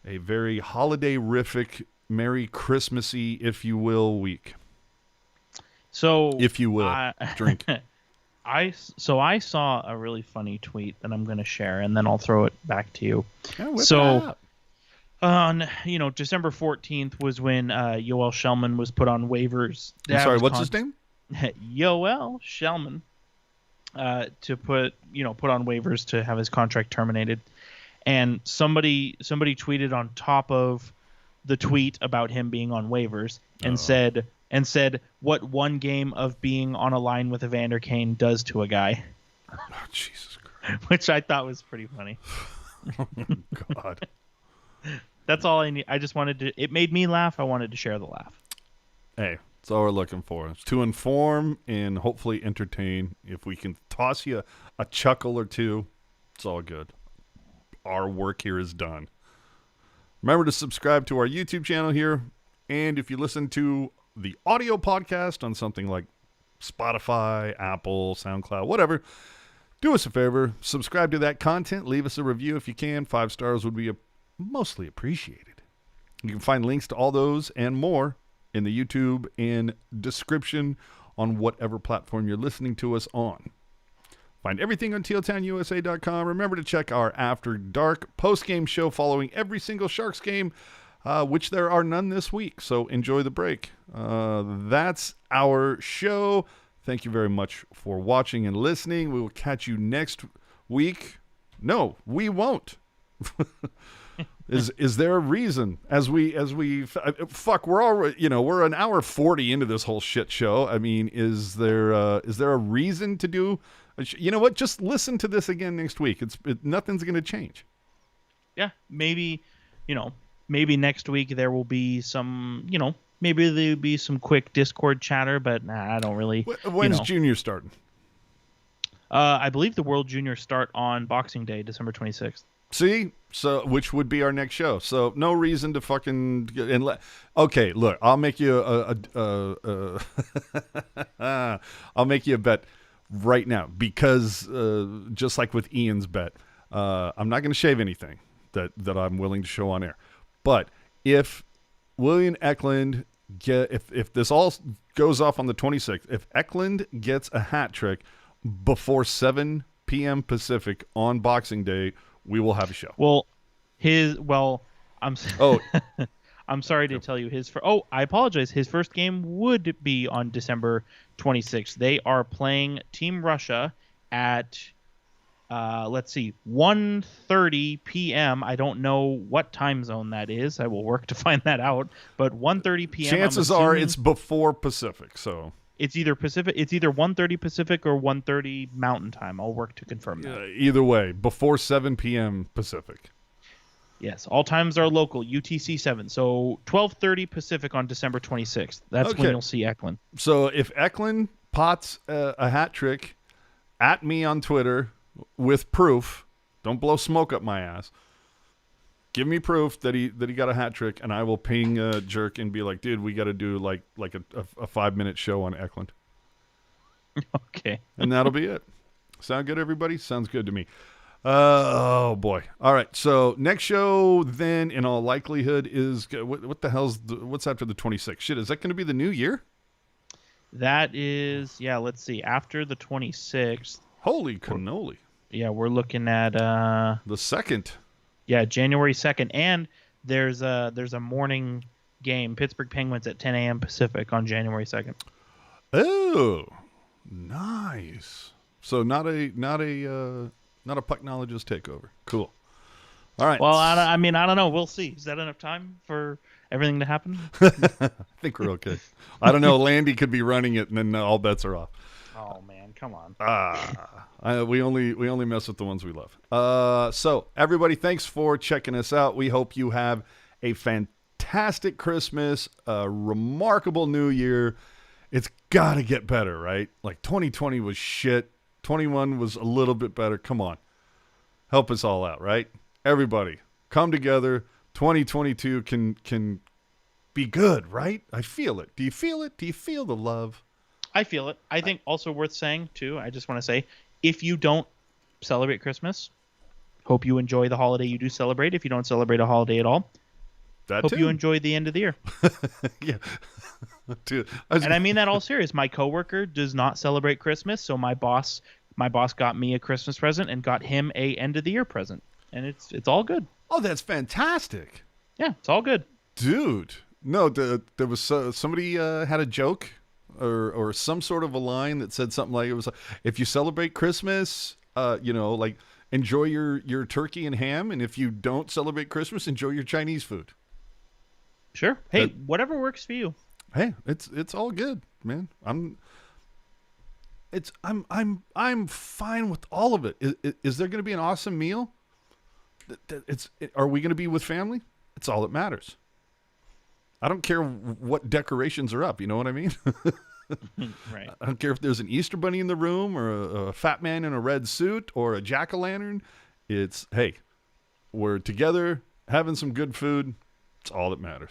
a very holiday-rific, Merry Christmassy, if you will, week. So, if you will, drink. I saw a really funny tweet that I'm going to share, and then I'll throw it back to you. So, on December 14th was when Yoel Shellman was put on waivers. I'm sorry, what's his name? Yoel Shellman, to put on waivers to have his contract terminated, and somebody tweeted on top of the tweet about him being on waivers and said what one game of being on a line with Evander Kane does to a guy, Oh, Jesus Christ. which I thought was pretty funny. Oh, God. That's all I need. I just wanted to. It made me laugh. I wanted to share the laugh. Hey, that's all we're looking for. It's to inform and hopefully entertain. If we can toss you a chuckle or two, it's all good. Our work here is done. Remember to subscribe to our YouTube channel here. And if you listen to the audio podcast on something like Spotify, Apple, SoundCloud, whatever, do us a favor. Subscribe to that content. Leave us a review if you can. 5 stars would be mostly appreciated. You can find links to all those and more in the YouTube and description on whatever platform you're listening to us on. Find everything on tealtownusa.com. Remember to check our After Dark post-game show following every single Sharks game, which there are none this week, so enjoy the break. That's our show. Thank you very much for watching and listening. We will catch you next week. No, we won't. Is there a reason we're already, we're an hour 40 into this whole shit show. I mean, is there a reason to do, you know what? Just listen to this again next week. Nothing's going to change. Yeah, maybe next week there will be some, maybe there'll be some quick Discord chatter, but I don't really. When's Junior starting? I believe the World Juniors start on Boxing Day, December 26th. See, so which would be our next show. So no reason to fucking okay. Look, I'll make you I'll make you a bet right now because just like with Ian's bet, I'm not going to shave anything that I'm willing to show on air. But if William Eklund if this all goes off on the 26th, if Eklund gets a hat trick before 7 p.m. Pacific on Boxing Day, we will have a show. I'm sorry to tell you I apologize. His first game would be on December 26th. They are playing Team Russia at 1:30 p.m. I don't know what time zone that is. I will work to find that out. But 1:30 p.m. Chances are it's before Pacific, so it's either 1:30 Pacific or 1:30 Mountain Time. I'll work to confirm that. Either way, before 7 p.m. Pacific. Yes, all times are local, UTC 7. So 12:30 Pacific on December 26th. That's when you'll see Eklund. So if Eklund pots a hat trick at me on Twitter with proof, don't blow smoke up my ass. Give me proof that he got a hat trick, and I will ping Jerk and be like, dude, we got to do like a 5-minute show on Eklund. Okay. And that'll be it. Sound good, everybody? Sounds good to me. Oh, boy. All right, so next show then, in all likelihood, is what the hell's what's after the 26th? Shit, is that going to be the new year? That is, let's see, after the 26th. Holy cannoli. We're looking at the 2nd. Yeah, January 2nd, and there's a morning game, Pittsburgh Penguins at 10 a.m. Pacific on January 2nd. Oh, nice. So not a Pucknologist takeover. Cool. All right. Well, I don't know. We'll see. Is that enough time for everything to happen? I think we're okay. I don't know. Landy could be running it, and then all bets are off. Oh man, come on. We only mess with the ones we love. So everybody, thanks for checking us out. We hope you have a fantastic Christmas, a remarkable New Year. It's got to get better, right? Like 2020 was shit. 21 was a little bit better. Come on. Help us all out, right? Everybody, come together. 2022 can be good, right? I feel it. Do you feel it? Do you feel the love? I feel it. I think also worth saying, too, I just want to say, if you don't celebrate Christmas, hope you enjoy the holiday you do celebrate. If you don't celebrate a holiday at all, hope you enjoy the end of the year. Yeah. Dude, and I mean that all serious. My coworker does not celebrate Christmas, so my boss got me a Christmas present and got him a end of the year present, and it's all good. Oh, that's fantastic. Yeah, it's all good, dude. No, there was somebody had a joke or some sort of a line that said something like, it was like, if you celebrate Christmas, like enjoy your turkey and ham, and if you don't celebrate Christmas, enjoy your Chinese food. Sure. Hey, That- whatever works for you. Hey, it's all good, man. I'm fine with all of it. Is there going to be an awesome meal? Are we going to be with family? It's all that matters. I don't care what decorations are up. You know what I mean? Right. I don't care if there's an Easter bunny in the room or a fat man in a red suit or a jack-o'-lantern. It's, hey, we're together having some good food. It's all that matters.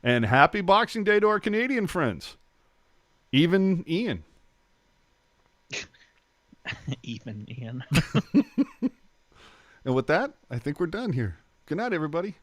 And happy Boxing Day to our Canadian friends. Even Ian. Even Ian. And with that, I think we're done here. Good night, everybody.